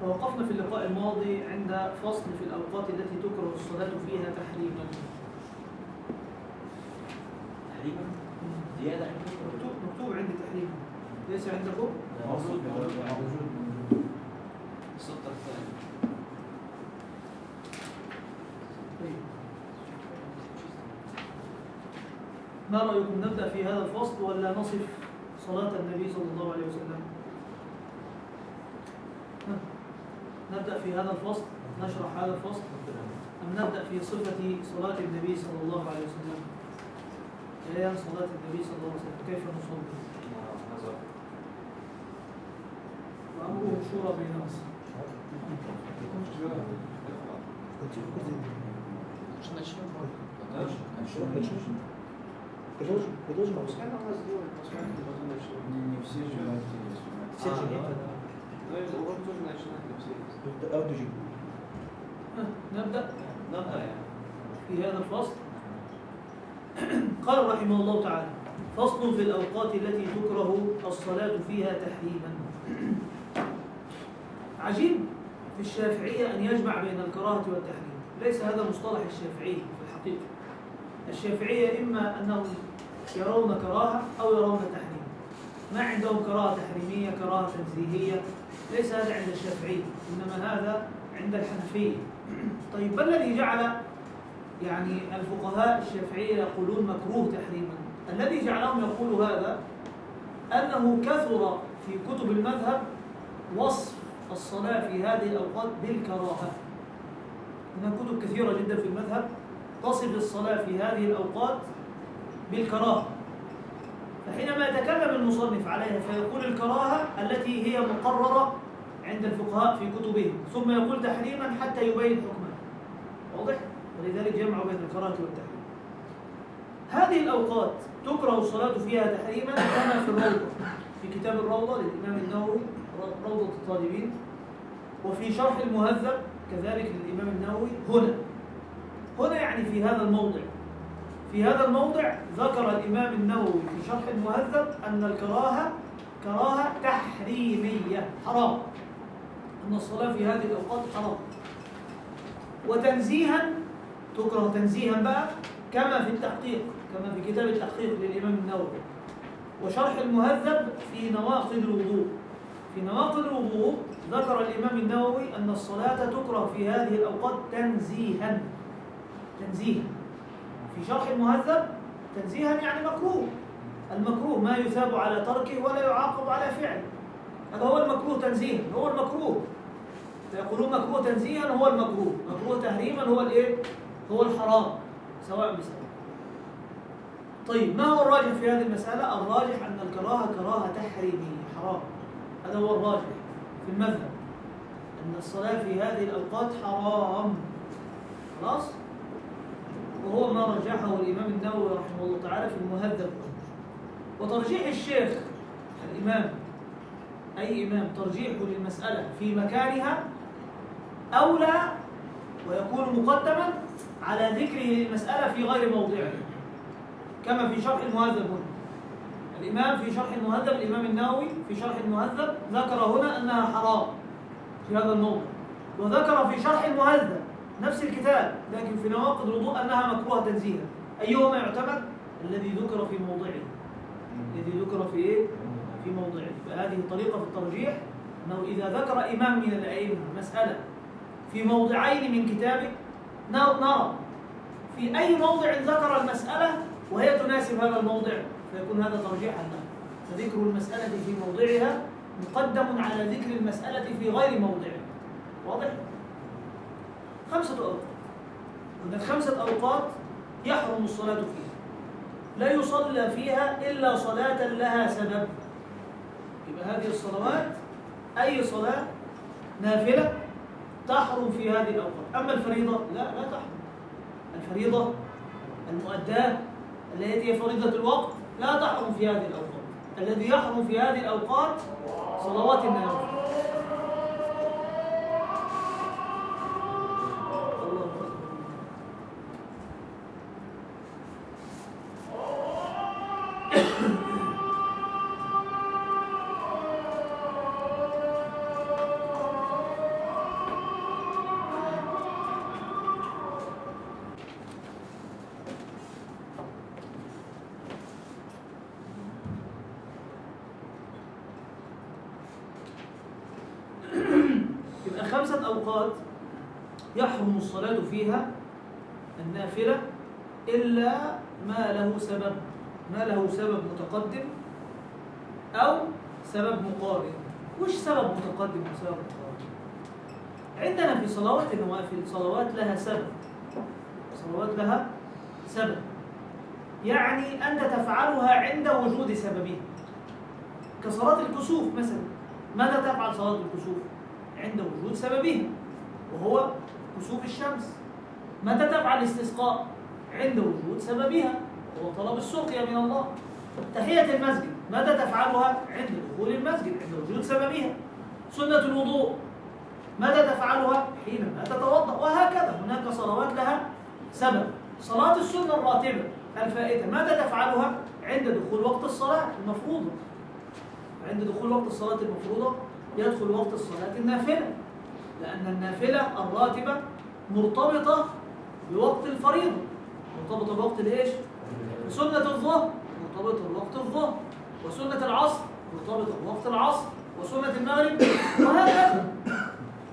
ووقفنا في اللقاء الماضي عند فصل في الأوقات التي تكره الصلاة فيها تحريما. تحريما؟ زيادة مكتوب عندي تحريما، ليس عندكم؟ موجود السطر الثاني. طيب، ما رأيكم نبدأ في هذا الفصل ولا نصف صلاة النبي صلى الله عليه وسلم؟ نبدأ في هذا الفصل، نشرح هذا الفصل، أم نبدأ في صفة صلاة النبي صلى الله عليه وسلم؟ بيان صلاة النبي صلى الله عليه وسلم، كيف نصلي؟ وأمره شورى بيننا. نبدأ في هذا الفصل. قال رحمه الله تعالى: فصل في الأوقات التي تكره الصلاة فيها تحريما. عجيب في الشافعية أن يجمع بين الكراهة والتحريم، ليس هذا مصطلح الشافعي في الحقيقة. الشافعية إما أنهم يرون كراهة أو يرون تحريم، ما عندهم كراهة تحريمية، كراهة تنزيهية، ليس هذا عند الشافعي، إنما هذا عند الحنفية. طيب، ما الذي جعل يعني الفقهاء الشافعية يقولون مكروه تحريما؟ الذي جعلهم يقولوا هذا أنه كثر في كتب المذهب وصف الصلاة في هذه الأوقات بالكراهة. هناك كتب كثيرة جدا في المذهب تصف الصلاة في هذه الأوقات بالكراهة، فحينما يتكلم المصنف عليها فيقول الكراهة التي هي مقررة عند الفقهاء في كتبهم، ثم يقول تحريما حتى يبين حكمه. واضح؟ ولذلك جمعوا بين الكراهة والتحريم. هذه الأوقات تكره الصلاة فيها تحريما كما في الروضة، في كتاب الروضة للإمام النووي، روضة الطالبين، وفي شرح المهذب كذلك للإمام النووي. هنا يعني في هذا الموضع، في هذا الموضع ذكر الإمام النووي في شرح المهذب أن الكراهة كراهة تحريمية، حرام، أن الصلاة في هذه الأوقات حرام. وتنزيها تكره تنزيها بقى كما في التحقيق، كما في كتاب التحقيق للإمام النووي وشرح المهذب في نواقض الوضوء. في نواقض الوضوء ذكر الإمام النووي أن الصلاة تكره في هذه الأوقات تنزيها. في شرح المهذب تنزيها يعني مكروه. المكروه ما يثاب على تركه ولا يعاقب على فعله، هذا هو المكروه تنزيها، هو المكروه. فيقولون مكروه تنزيها هو المكروه، مكروه تحريما هو الايه؟ هو الحرام، سواء بسواء. طيب، ما هو الراجح في هذه المسألة؟ الراجح أن الكراهة كراهة تحريمية، حرام. هذا هو الراجح في المذهب، أن الصلاة في هذه الأوقات حرام. خلاص؟ وهو ما رجحه الإمام النووي رحمه الله تعالى في المهذب. وترجيح الشيخ الإمام، أي إمام، ترجيحه للمسألة في مكانها أولى ويكون مقدما على ذكره للمسألة في غير موضعه، كما في شرح المهذب هنا. الإمام في شرح المهذب، الإمام النووي في شرح المهذب ذكر هنا أنها حرام في هذا الموضع، وذكر في شرح المهذب نفس الكتاب لكن في نواقض الوضوء أنها مكروهة تنزيها. أيهما يعتمد؟ الذي ذكر في موضعه، الذي ذكر في إيه؟ في موضعه. فهذه طريقة في الترجيح، أنه إذا ذكر إمام من الأئمة مسألة في موضعين من كتابه نرى في أي موضع ذكر المسألة وهي تناسب هذا الموضع، فيكون هذا ترجيحا له. فذكر المسألة في موضعها مقدم على ذكر المسألة في غير موضعها. واضح؟ 5 أوقات، هناك 5 أوقات يحرم الصلاة فيها، لا يصلى فيها إلا صلاة لها سبب. يبقى هذه الصلوات أي صلاة نافلة تحرم في هذه الأوقات. أما الفريضة لا تحرم. الفريضة المؤداة التي هي فريضة الوقت لا تحرم في هذه الأوقات. الذي يحرم في هذه الأوقات صلوات النوافل. 5 أوقات يحرم الصلاة فيها النافلة إلا ما له سبب متقدم أو سبب مقارن. وش سبب متقدم وسبب مقارن؟ عندنا في صلوات النوافل صلوات لها سبب، صلوات لها سبب، يعني أنت تفعلها عند وجود سببها، كصلاة الكسوف مثلا. ماذا تفعل صلاة الكسوف؟ عند وجود سببها وهو كسوف الشمس. متى تفعل الاستسقاء؟ عند وجود سببها وهو طلب السقيا من الله. تحية المسجد متى تفعلها؟ عند دخول المسجد، عند وجود سببها. سنة الوضوء متى تفعلها؟ حينما تتوضأ. وهكذا هناك صلوات لها سبب. صلاة السنة الراتبة الفائتة متى تفعلها؟ عند دخول وقت الصلاة المفروضة. عند دخول وقت الصلاة المفروضة يدخل وقت الصلاة النافلة، لأن النافلة الراتبة مرتبطة بوقت الفريضة، مرتبطة بوقت الإيش؟ سنة الظهر مرتبطة بوقت الظهر، وسنة العصر مرتبطة بوقت العصر، وسنة المغرب، وهكذا.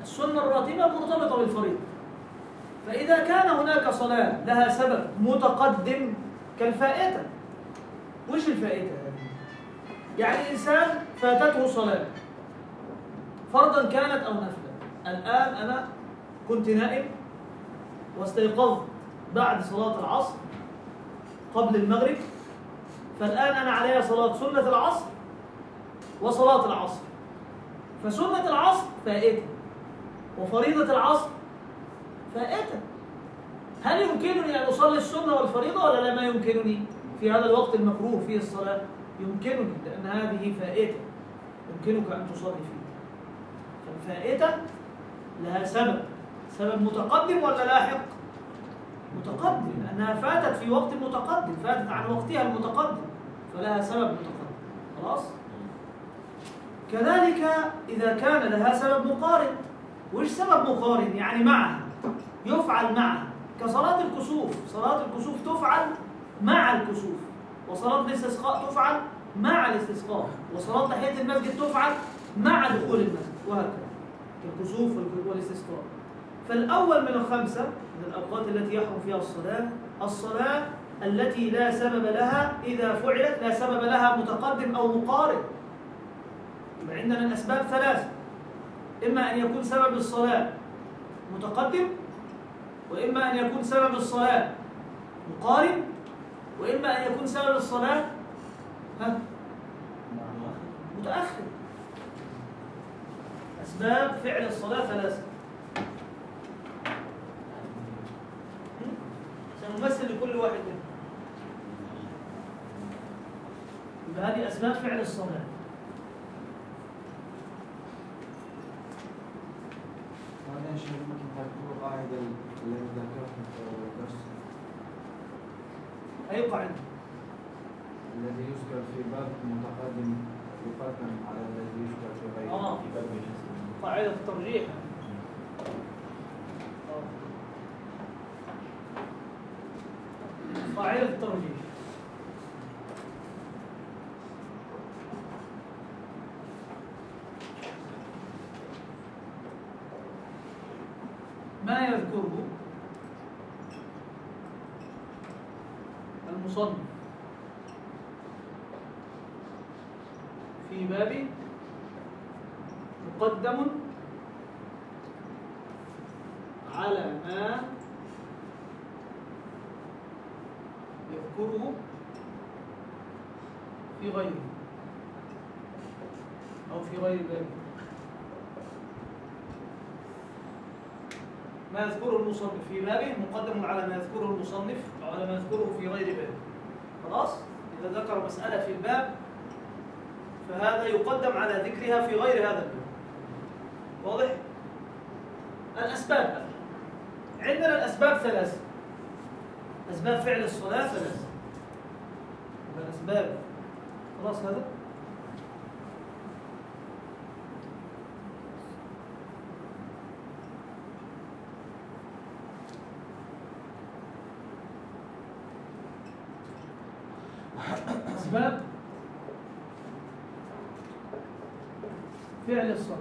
السنة الراتبة مرتبطة بالفريضة. فإذا كان هناك صلاة لها سبب متقدم كالفائتة. وش الفائتة؟ يعني إنسان فاتته صلاة فرضا كانت أو نفلا. الآن أنا كنت نائم واستيقظت بعد صلاة العصر قبل المغرب، فالآن أنا عليها صلاة سنة العصر وصلاة العصر. فسنة العصر فائتة وفريضة العصر فائتة. هل يمكنني أن أصلي السنة والفريضة ولا لا؟ ما يمكنني في هذا الوقت المكروه فيه الصلاة. يمكنني لأن هذه فائتة يمكنك أن تصلي فيها. فالفائتة لها سبب متقدم ولا لاحق؟ متقدم، لأنها فاتت في وقت متقدم، فاتت عن وقتها المتقدم، فلها سبب متقدم. خلاص؟ كذلك إذا كان لها سبب مقارن. وش سبب مقارن؟ يعني معها، يفعل معها، كصلاة الكسوف. صلاة الكسوف تفعل مع الكسوف، وصلاة الاستسقاء تفعل مع الاستسقاء، وصلاة تحية المسجد تفعل مع دخول المسجد، وهكذا كالكسوف والاستسقاء. فالأول من الخمسة من الأوقات التي يحرم فيها الصلاة التي لا سبب لها إذا فعلت، لا سبب لها متقدم أو مقارن. يبقى عندنا الأسباب 3: إما أن يكون سبب الصلاة متقدم، وإما أن يكون سبب الصلاة مقارن، وإما أن يكون سبب الصلاة متأخر. أسباب فعل الصلاة 3. سنمثل لكل واحد منهم. يبقى هذه أسباب فعل الصلاة. بعدين شيء ممكن تذكروا قاعدة التي ذكرتها في الدرس. أي قاعدة؟ الذي يذكر في باب متقدم يقدم على الذي يذكر في غيره. في باب قاعدة الترجيح. قاعدة الترجيح. ما يذكره المصنف في باب مقدم على ما يذكره في غيره أو في غير ذلك. ما يذكره المصنف في بابه مقدم على ما يذكره المصنف أو على ما يذكره في غير بابه. خلاص؟ إذا ذكر مسألة في الباب فهذا يقدم على ذكرها في غير هذا الباب. واضح؟ الأسباب عندنا الأسباب 3. أسباب فعل الصلاة 3. الأسباب خلاص هذا؟ أسباب فعل الصلاة.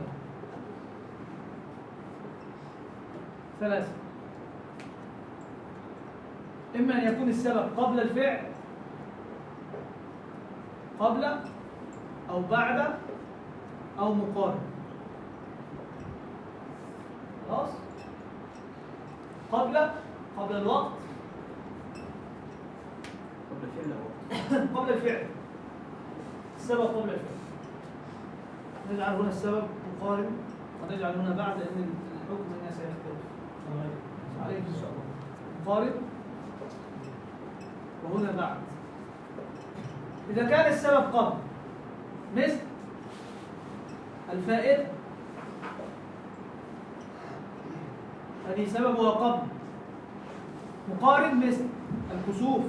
ثلاثة: إما أن يكون السبب قبل الفعل، قبل أو بعد أو مقارن. خلاص؟ قبل الوقت، قبل الفعل أو قبل الفعل، السبب قبل الفعل. نجعل هنا السبب مقارن، ونجعل هنا بعد، لأن الحكم هنا سيختلف عليه إن شاء الله. مقارن وهنا بعد. إذا كان السبب قبل، مثل الفائدة، هذه سببها قبل. مقارن مثل الكسوف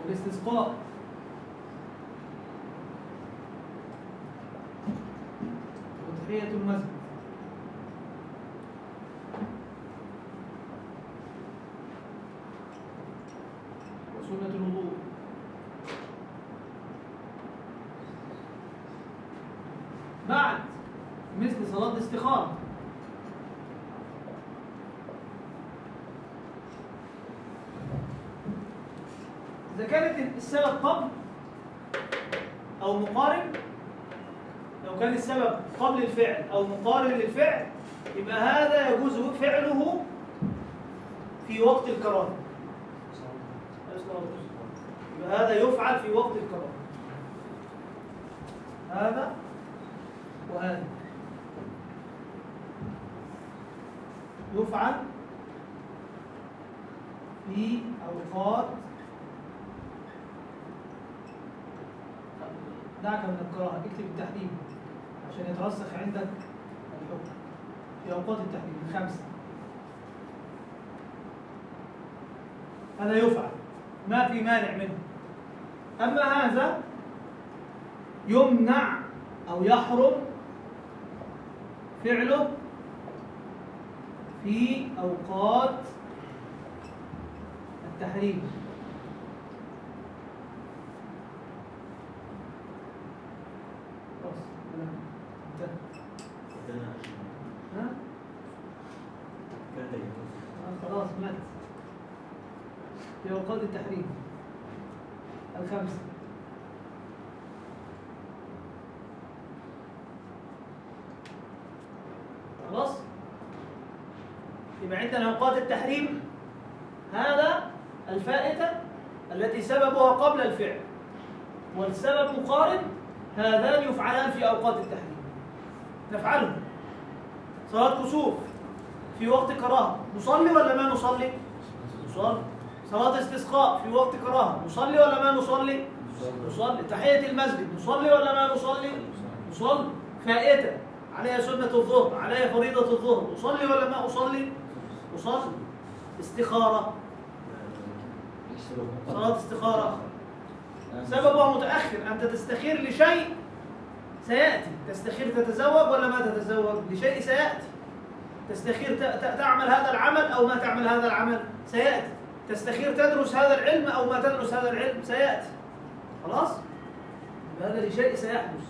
والاستسقاء وتحية المسجد. وسنة الوضوء. بعد مثل صلاة الاستخارة. إذا كانت السبب قبل أو مقارن، لو كان السبب قبل الفعل أو مقارن للفعل، يبقى هذا يجوز فعله في وقت الكراهة. يبقى هذا يفعل في وقت الكراهة. هذا وهذا يفعل في أوقات. دعك من الكراهة، اكتب التحريم عشان يترسخ عندك الحكم. في أوقات التحريم الخمسة هذا يفعل، ما في مانع منه. أما هذا يمنع أو يحرم فعله في أوقات التحريم. ها؟ خلاص مات في أوقات التحريم الخمسة. خلاص؟ يبقى عندنا أوقات التحريم، هذا الفائتة التي سببها قبل الفعل، والسبب مقارن، هذان يفعلان في أوقات التحريم. نفعله. صلاة كسوف في وقت كراهة، نصلي ولا ما نصلي؟ نصلي. صلاة استسقاء في وقت كراهة، نصلي ولا ما نصلي؟ نصلي. تحية المسجد، نصلي ولا ما نصلي؟ نصلي. فائتة عليها سنة الظهر، عليها فريضة الظهر، أصلي ولا ما أصلي؟ أصلي. استخارة، صلاة استخارة سببها متأخر، أنت تستخير لشيء سيأتي. تستخير تتزوج ولا ما تتزوج؟ لشيء سيأتي. تستخير تعمل هذا العمل أو ما تعمل هذا العمل؟ سيأتي. تستخير تدرس هذا العلم أو ما تدرس هذا العلم؟ سيأتي. خلاص؟ هذا لشيء سيحدث.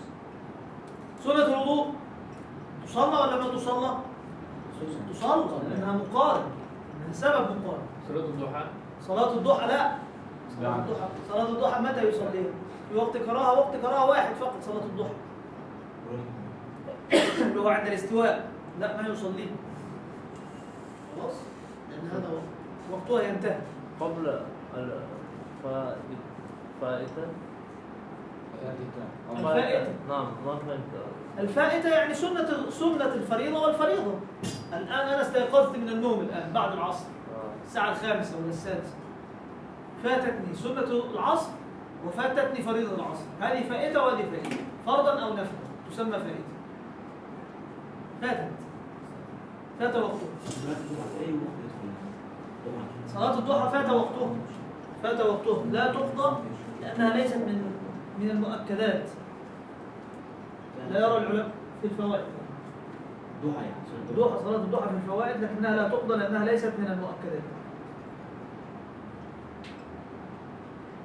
سنة الوضوء تصلى ولا ما تصلى؟ تصلى لأنها مقارن، لأنها سبب مقارن. صلاة الضحى. صلاة الضحى لا. صلاة الضحى متى يصليها؟ في وقت كراهة، وقت كراهة واحد فقط صلاة الضحى. اللي هو عند الاستواء، لا ما يصليه. خلاص؟ لأن هذا وقتها ينتهي. قبل الفائتة. الفائتة. نعم ما فهمت. الفائتة يعني سنة الفريضة والفريضة. الآن أنا استيقظت من النوم الآن بعد العصر الساعة 5 ولا 6، فاتتني سنة العصر وفاتتني فريضة العصر. هذه فائتة وهذه فائتة، فرضا أو نفلا تسمى فائتة. فات وقتها. صلاة الضحى فات وقتها لا تقضى لأنها ليست من المؤكدات. لا يرى العلماء في الفوائد صلاة الضحى في الفوائد، لكنها لا تقضى لأنها ليست من المؤكدات.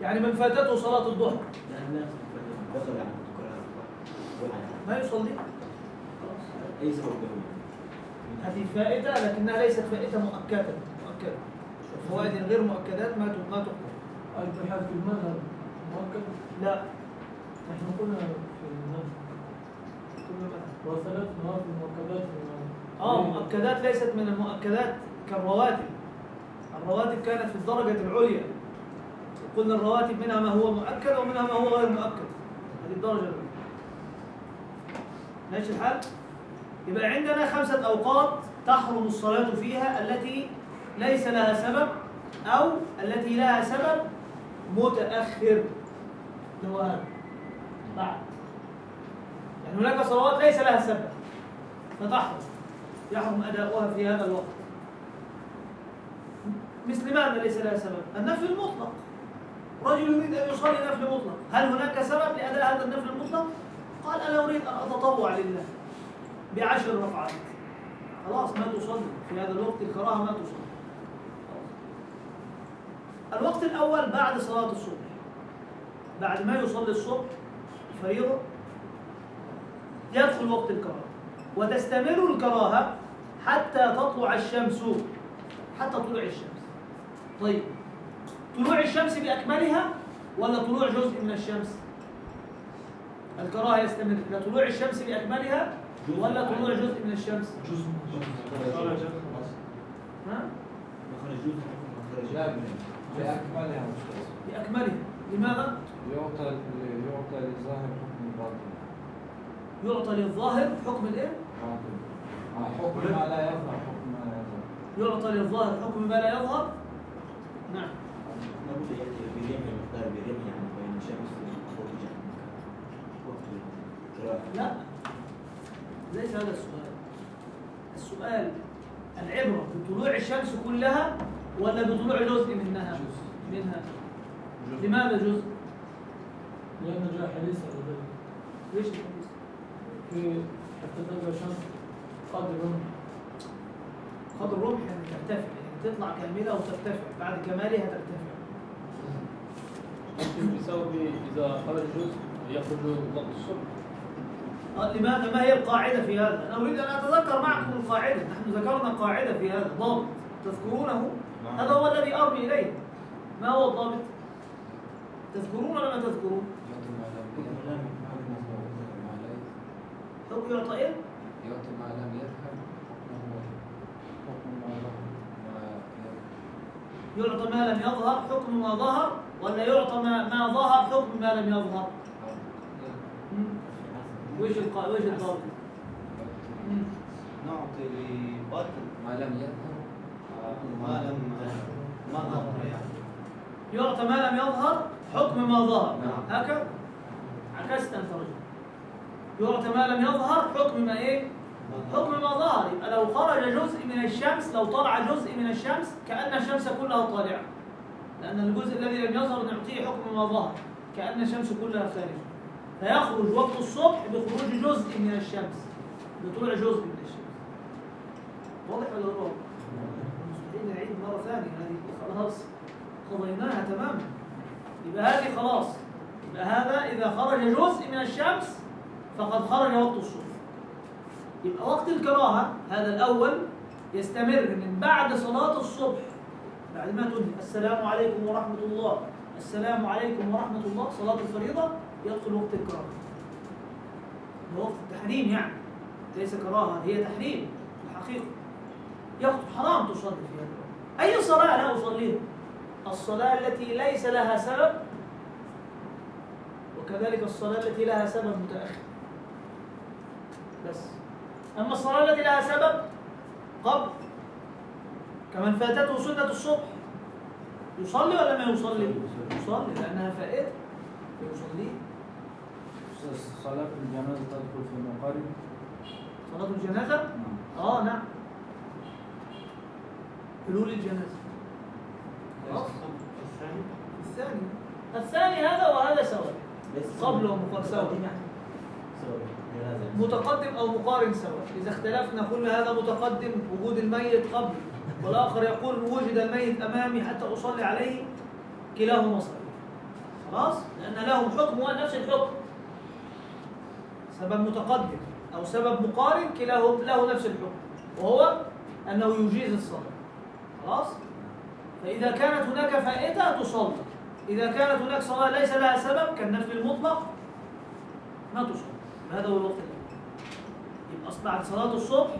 يعني من فاتته صلاة الضحى ما يصلي. أي سبب هذه فائدة لكنها ليست فائدة مؤكدة. الفوائد الغير مؤكدات ما تقبل. البحث في المذهب مؤكد؟ لا، نحن قلنا في المذهب وثلاث مواد مؤكدات في المذهب. مؤكدات ليست من المؤكدات كالرواتب. الرواتب كانت في الدرجة العليا، قلنا الرواتب منها ما هو مؤكد ومنها ما هو غير مؤكد. هذه الدرجة العليا. ماشي الحال؟ يبقى عندنا 5 أوقات تحرم الصلاة فيها التي ليس لها سبب أو التي لها سبب متأخر. اللي هو هذا بعد. يعني هناك صلوات ليس لها سبب فتحرم، يحرم أداؤها في هذا الوقت. مثل ماذا ليس لها سبب؟ النفل المطلق. رجل يريد أن يصلي نفل مطلق، هل هناك سبب لأداء هذا النفل المطلق؟ قال أنا أريد أن أتطوع لله ب10 ركعات. خلاص ما تصلي في هذا الوقت، الكراهة ما تصلي. الوقت الأول بعد صلاة الصبح، بعد ما يصلي الصبح فريضة يدخل وقت الكراهة، وتستمر الكراهة حتى تطلع الشمس، حتى طلوع الشمس. طيب طلوع الشمس بأكملها ولا طلوع جزء من الشمس؟ الكراهة يستمر إلى طلوع الشمس بأكملها ولا طلوع جزء من الشمس؟ جزء ها؟ بأكملها. بأكملها. لماذا؟ يعطى للظاهر حكم الباطل. يعطى للظاهر حكم الايه؟ حكم ما لا يظهر، حكم ما لا يظهر. يعطى للظاهر حكم ما لا يظهر. نعم. نقول يأتي بريح المختار بريح يعني بين الشمس وخروج وقت القراءة. لا، ليس هذا السؤال. السؤال العبرة بطلوع الشمس كلها ولا بطلوع جزء منها؟ لماذا جزء؟ لأن جاء حديث على ذلك. ليش الحديث؟ في حتى تبقى الشمس قدر رمح. قدر الرمح يعني ترتفع، يعني تطلع كاملة وترتفع، بعد كمالها ترتفع. ممكن بسبب إذا خرج جزء يخرج وقت الصبح. لماذا؟ ما هي القاعدة في هذا؟ أنا أريد أن أتذكر معكم القاعدة. نحن ذكرنا قاعدة في هذا، ضابط تذكرونه؟ هذا هو الذي أرمي إليه. ما هو الضابط؟ تذكرون ولا ما تذكرون؟ حكم يعطى إيه؟ يعطي ما لم يذهب حكم ما يعطى ما لم يظهر حكم ما ظهر ولا يعطى ما ظهر حكم ما لم يظهر؟ ويش الضابط؟ نعطي لباطل ما لم يذهب ما ظهر يعني. يعطى ما لم يظهر حكم ما ظهر. نعم. هكذا عكست أنت رجل. يعطى ما لم يظهر حكم ما إيه؟ حكم ما ظهر. يبقى لو خرج جزء من الشمس، لو طلع جزء من الشمس كأن الشمس كلها طالعة، لأن الجزء الذي لم يظهر نعطيه حكم ما ظهر كأن الشمس كلها خارجة. فيخرج وقت الصبح بخروج جزء من الشمس، بطلوع جزء من الشمس. واضح ولا غير واضح؟ مستحيل نعيد مرة ثانية، هذه خلاص قضيناها تماما. يبقى هذه خلاص، يبقى هذا إذا خرج جزء من الشمس فقد خرج وقت الصبح. يبقى وقت الكراهة هذا الأول يستمر من بعد صلاة الصبح، بعد ما تنهي السلام عليكم ورحمة الله، السلام عليكم ورحمة الله، صلاة الفريضة، يدخل وقت الكراهة. ده وقت التحريم يعني، ليس كراهة، هي تحريم في الحقيقة. يقول حرام تصلي في هذا الوقت. أي صلاة لا أصليها؟ الصلاة التي ليس لها سبب، وكذلك الصلاة التي لها سبب متأخر بس. أما الصلاة التي لها سبب قبل، كمن فاتته سنة الصبح، يصلي ولا ما يصلي؟ يصلي لأنها فائتة يصلي. صلاة الجنازة تدخل في مقارن؟ صلاة الجنازة؟ نعم. حلول الجنازة. الثاني هذا وهذا سواء، قبل ومقارن سواء، متقدم أو مقارن سواء. إذا اختلفنا كل هذا متقدم وجود الميت قبل، والآخر يقول وجد الميت أمامي حتى أصلي عليه، كلاهما صحيح. خلاص؟ لأن لهم حكم ونفس الحكم. سبب متقدم أو سبب مقارن كلاهم له نفس الحكم. وهو أنه يجيز الصلاة. خلاص؟ فإذا كانت هناك فائتة تصلى، إذا كانت هناك صلاة ليس لها سبب كالنفل المطلق ما تصلى. هذا هو الوقت الأول. يبقى بعد صلاة الصبح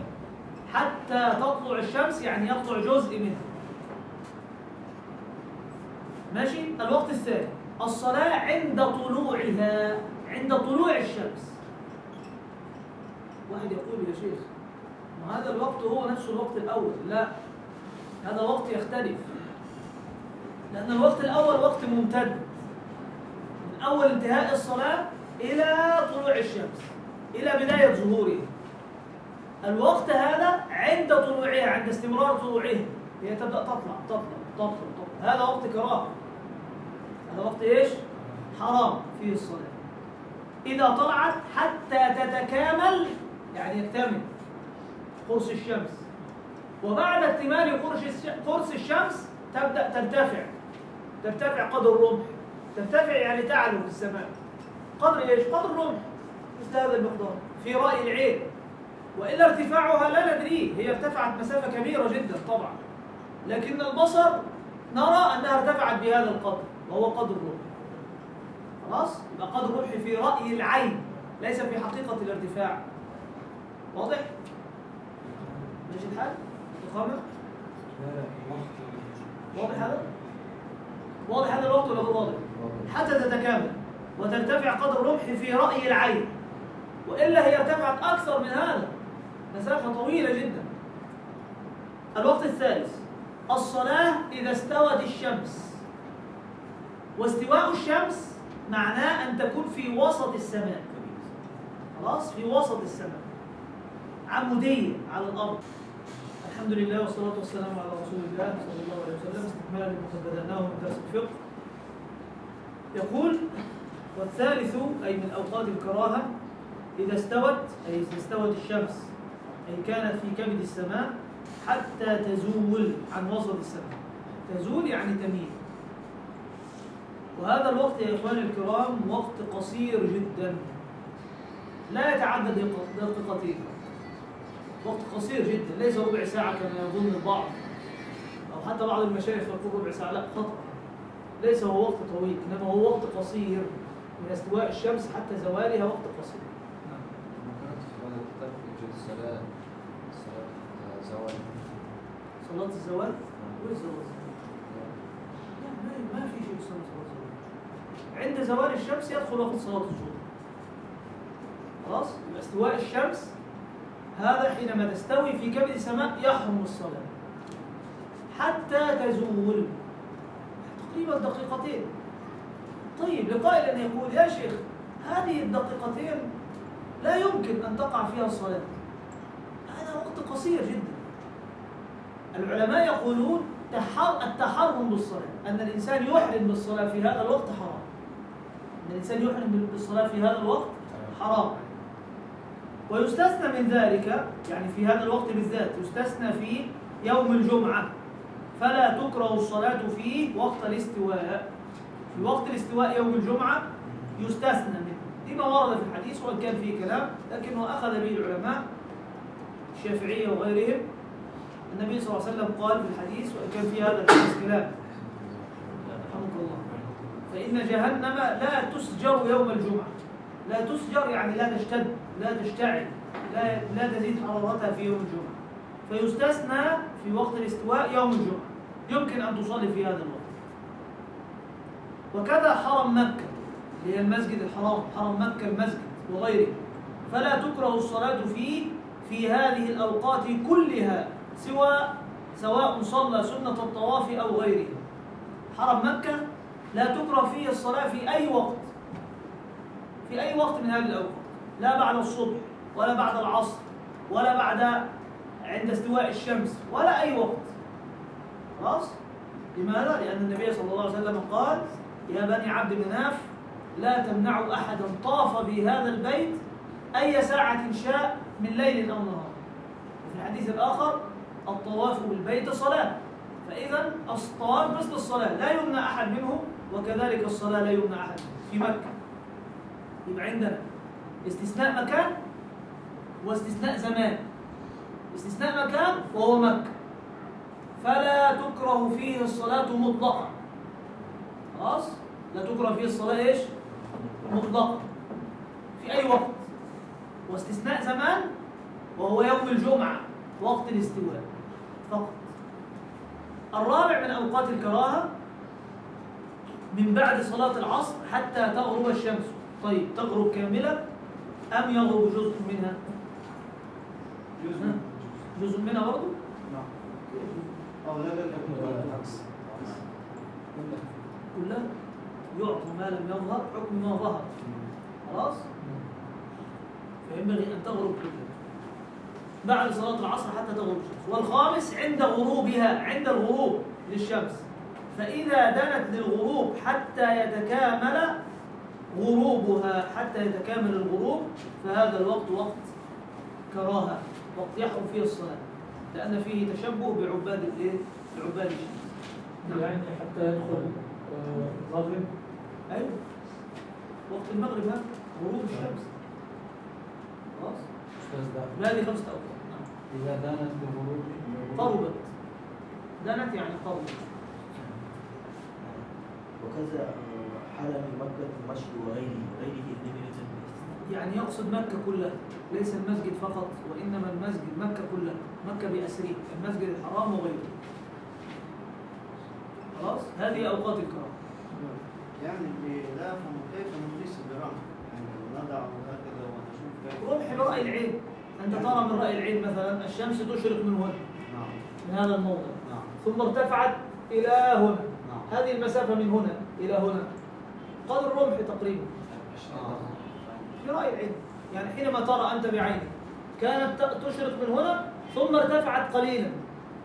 حتى تطلع الشمس، يعني يطلع جزء منها. ماشي؟ الوقت الثاني الصلاة عند طلوعها، عند طلوع الشمس. واحد يقول يا شيخ ما هذا الوقت هو نفس الوقت الأول. لا، هذا وقت يختلف، لأن الوقت الأول وقت ممتد من أول انتهاء الصلاة إلى طلوع الشمس، إلى بداية ظهورها. الوقت هذا عند طلوعها، عند استمرار طلوعها، هي تبدأ تطلع. هذا وقت كراهة، هذا وقت إيش؟ حرام فيه الصلاة. إذا طلعت حتى تتكامل، يعني يكتمل قرص الشمس، وبعد اكتمال قرص الشمس تبدأ ترتفع قدر الرمح. ترتفع يعني تعلو في السماء. قدر إيش؟ قدر الرمح، مثل هذا المقدار في رأي العين. وإلا ارتفاعها لا ندريه، هي ارتفعت مسافة كبيرة جدا طبعا، لكن البصر نرى أنها ارتفعت بهذا القدر، وهو قدر الرمح. خلاص؟ يبقى قدر الرمح في رأي العين، ليس في حقيقة الارتفاع. واضح؟ ماشي الحال؟ تخمر؟ واضح هذا؟ واضح هذا الوقت ولا غير واضح؟ حتى تتكامل وترتفع قدر الرمح في رأي العين، وإلا هي ارتفعت أكثر من هذا، مسافة طويلة جدا. الوقت الثالث الصلاة إذا استوت الشمس. واستواء الشمس معناه أن تكون في وسط السماء. خلاص؟ في وسط السماء، عمودية على الأرض. الحمد لله والصلاة والسلام على رسول الله صلى الله عليه وسلم. استكمالا لما بدأناه من درس الفقه، يقول: والثالث أي من أوقات الكراهة إذا استوت، أي إذا استوت الشمس، أي كانت في كبد السماء حتى تزول عن وسط السماء. تزول يعني تميل. وهذا الوقت يا إخواني الكرام وقت قصير جدا، لا يتعدى دقيقتين، وقت قصير جدا، ليس ربع ساعة كما يظن البعض، أو حتى بعض المشايخ يقول ربع ساعة، لا خطأ. ليس هو وقت طويل، إنما هو وقت قصير من استواء الشمس حتى زوالها، وقت قصير. نعم. صلاة الزوال. صلاة الزوال؟ وين صلاة الزوال؟ لا، ما في شيء اسمه صلاة الزوال. عند زوال الشمس يدخل وقت صلاة الظهر. خلاص؟ يبقى استواء الشمس هذا حينما تستوي في كبد السماء يحرم الصلاة حتى تزول، تقريبا دقيقتين. طيب، لقائل أن يقول: يا شيخ هذه الدقيقتين لا يمكن أن تقع فيها الصلاة، هذا وقت قصير جدا. العلماء يقولون التحرم بالصلاة، أن الإنسان يحرم بالصلاة في هذا الوقت حرام. أن الإنسان يحرم بالصلاة في هذا الوقت حرام. ويستثنى من ذلك، يعني في هذا الوقت بالذات، يستثنى في يوم الجمعة، فلا تكره الصلاة فيه وقت الاستواء. في وقت الاستواء يوم الجمعة يستثنى منه، لما ورد في الحديث وإن كان فيه كلام، لكنه أخذ به العلماء الشافعية وغيرهم. النبي صلى الله عليه وسلم قال في الحديث، وإن كان في هذا الحديث كلام، رحمك الله، فإن جهنم لا تسجر يوم الجمعة. لا تسجر يعني لا تشتد، لا تشتعل، لا تزيد حرارتها في يوم الجمعة. فيستثنى في وقت الاستواء يوم الجمعة، يمكن أن تصلي في هذا الوقت. وكذا حرم مكة، اللي هي المسجد الحرام، حرم مكة المسجد وغيره، فلا تكره الصلاة فيه في هذه الأوقات كلها، سواء صلى سنة الطواف أو غيره. حرم مكة لا تكره فيه الصلاة في أي وقت، في أي وقت من هذه الأوقات، لا بعد الصبح ولا بعد العصر ولا بعد عند استواء الشمس ولا أي وقت. خلاص؟ لماذا؟ لأن النبي صلى الله عليه وسلم قال: يا بني عبد مناف لا تمنعوا أحدا طاف بهذا البيت أي ساعة شاء من ليل أو نهار. وفي الحديث الآخر: الطواف بالبيت صلاة. فإذا الطواف مثل الصلاة، لا يمنع أحد منه، وكذلك الصلاة لا يمنع أحد في مكة. يبقى عندنا استثناء مكان واستثناء زمان. استثناء مكان وهو مكة، فلا تكره فيه الصلاة مطلقا. خلاص؟ لا تكره فيه الصلاة إيش؟ مطلقا في أي وقت. واستثناء زمان وهو يوم الجمعة وقت الاستواء فقط. الرابع من أوقات الكراهة من بعد صلاة العصر حتى تغرب الشمس. طيب تغرب كاملة أم يغرب جزء منها؟ جزء منها برضه؟ نعم. أو لا بالعكس. كلها يعطى ما لم يظهر حكم ما ظهر. خلاص؟ فينبغي أن تغرب كلها بعد صلاة العصر حتى تغرب الشمس. والخامس عند غروبها، عند الغروب للشمس، فإذا دنت للغروب حتى يتكامل غروبها، حتى يتكامل الغروب، فهذا الوقت وقت كراهة، وقت يحرم فيه الصلاة، لأن فيه تشبه بعباد الإيه؟ بعباد الشمس. نعم. يعني حتى يدخل المغرب. أيوه وقت المغرب هذا غروب الشمس. خلاص؟ هذه 5 أوقات. نعم. إذا دانت لغروب قربت. دنت يعني قربت. وكذا حرم مكة المشي وغيره يعني يقصد مكة كلها، ليس المسجد فقط، وإنما المسجد مكة كلها، مكة بأسره، المسجد الحرام وغيره. خلاص؟ هذه أوقات الكرام. يعني لا أفهم كيف نقيس برمح، يعني نضع هكذا ونشوف كيف رمح برأي العين، أنت ترى من رأي العين مثلا الشمس تشرق من هنا، نعم من هذا الموضع، نعم ثم ارتفعت إلى هنا، نعم هذه المسافة من هنا إلى هنا قدر الرمح تقريبا في رأي العين. يعني حينما ترى أنت بعينك كانت تشرق من هنا ثم ارتفعت قليلا،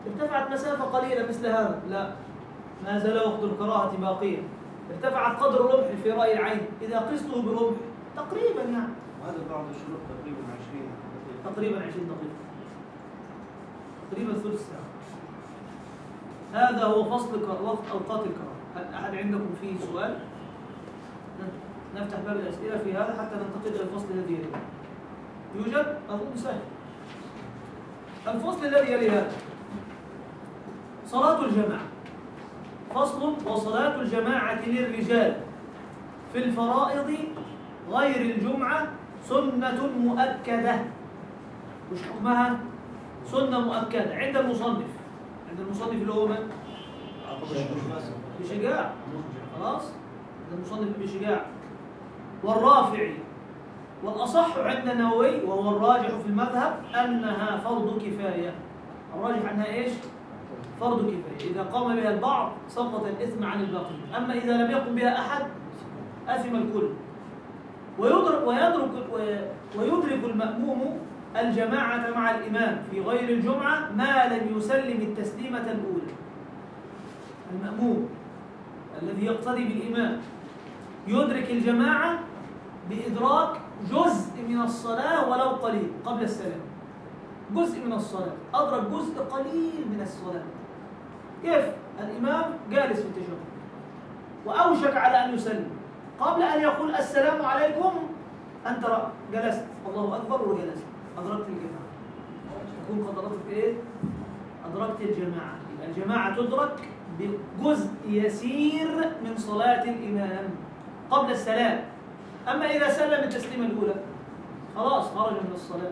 ارتفعت مسافة قليلة مثل هذا، لا، ما زال وقت الكراهة باقيا، ارتفعت قدر الرمح في رأي العين، إذا قسته برمح تقريبا يعني وهذا بعد الشروق تقريبا 20 دقيقة. تقريبا 20 دقيقة، تقريبا ثلث ساعة. هذا هو فصل وقت أوقات الكراهة. هل أحد عندكم فيه سؤال؟ نفتح باب الأسئلة في هذا حتى ننتقل إلى الفصل الذي يليه. يوجد؟ أظن سهل. الفصل الذي يلي هذا صلاة الجماعة. فصل: وصلاة الجماعة للرجال في الفرائض غير الجمعة سنة مؤكدة. وش حكمها؟ سنة مؤكدة عند المصنف. عند المصنف اللي هو من؟ بشجاع. خلاص؟ عند المصنف بشجاع. والرافعي. والأصح عند النووي وهو الراجح في المذهب أنها فرض كفاية. الراجح أنها إيش؟ فرض كفاية، إذا قام بها البعض سقط الإثم عن الباقين، أما إذا لم يقم بها أحد أثم الكل. ويدرك المأموم الجماعة مع الإمام في غير الجمعة ما لم يسلم التسليمة الأولى. المأموم الذي يقتدي بالإمام يدرك الجماعة بإدراك جزء من الصلاة ولو قليل قبل السلام. جزء من الصلاة، أدرك جزء قليل من الصلاة. كيف؟ الإمام جالس في التشهد وأوشك على أن يسلم، قبل أن يقول السلام عليكم أنت جلست، الله أكبر وجلست، أدركت الجماعة. تكون قد أدركت إيه؟ أدركت الجماعة. الجماعة تدرك بجزء يسير من صلاة الإمام قبل السلام. أما إذا سلم التسليمة الأولى خلاص خرج من الصلاة،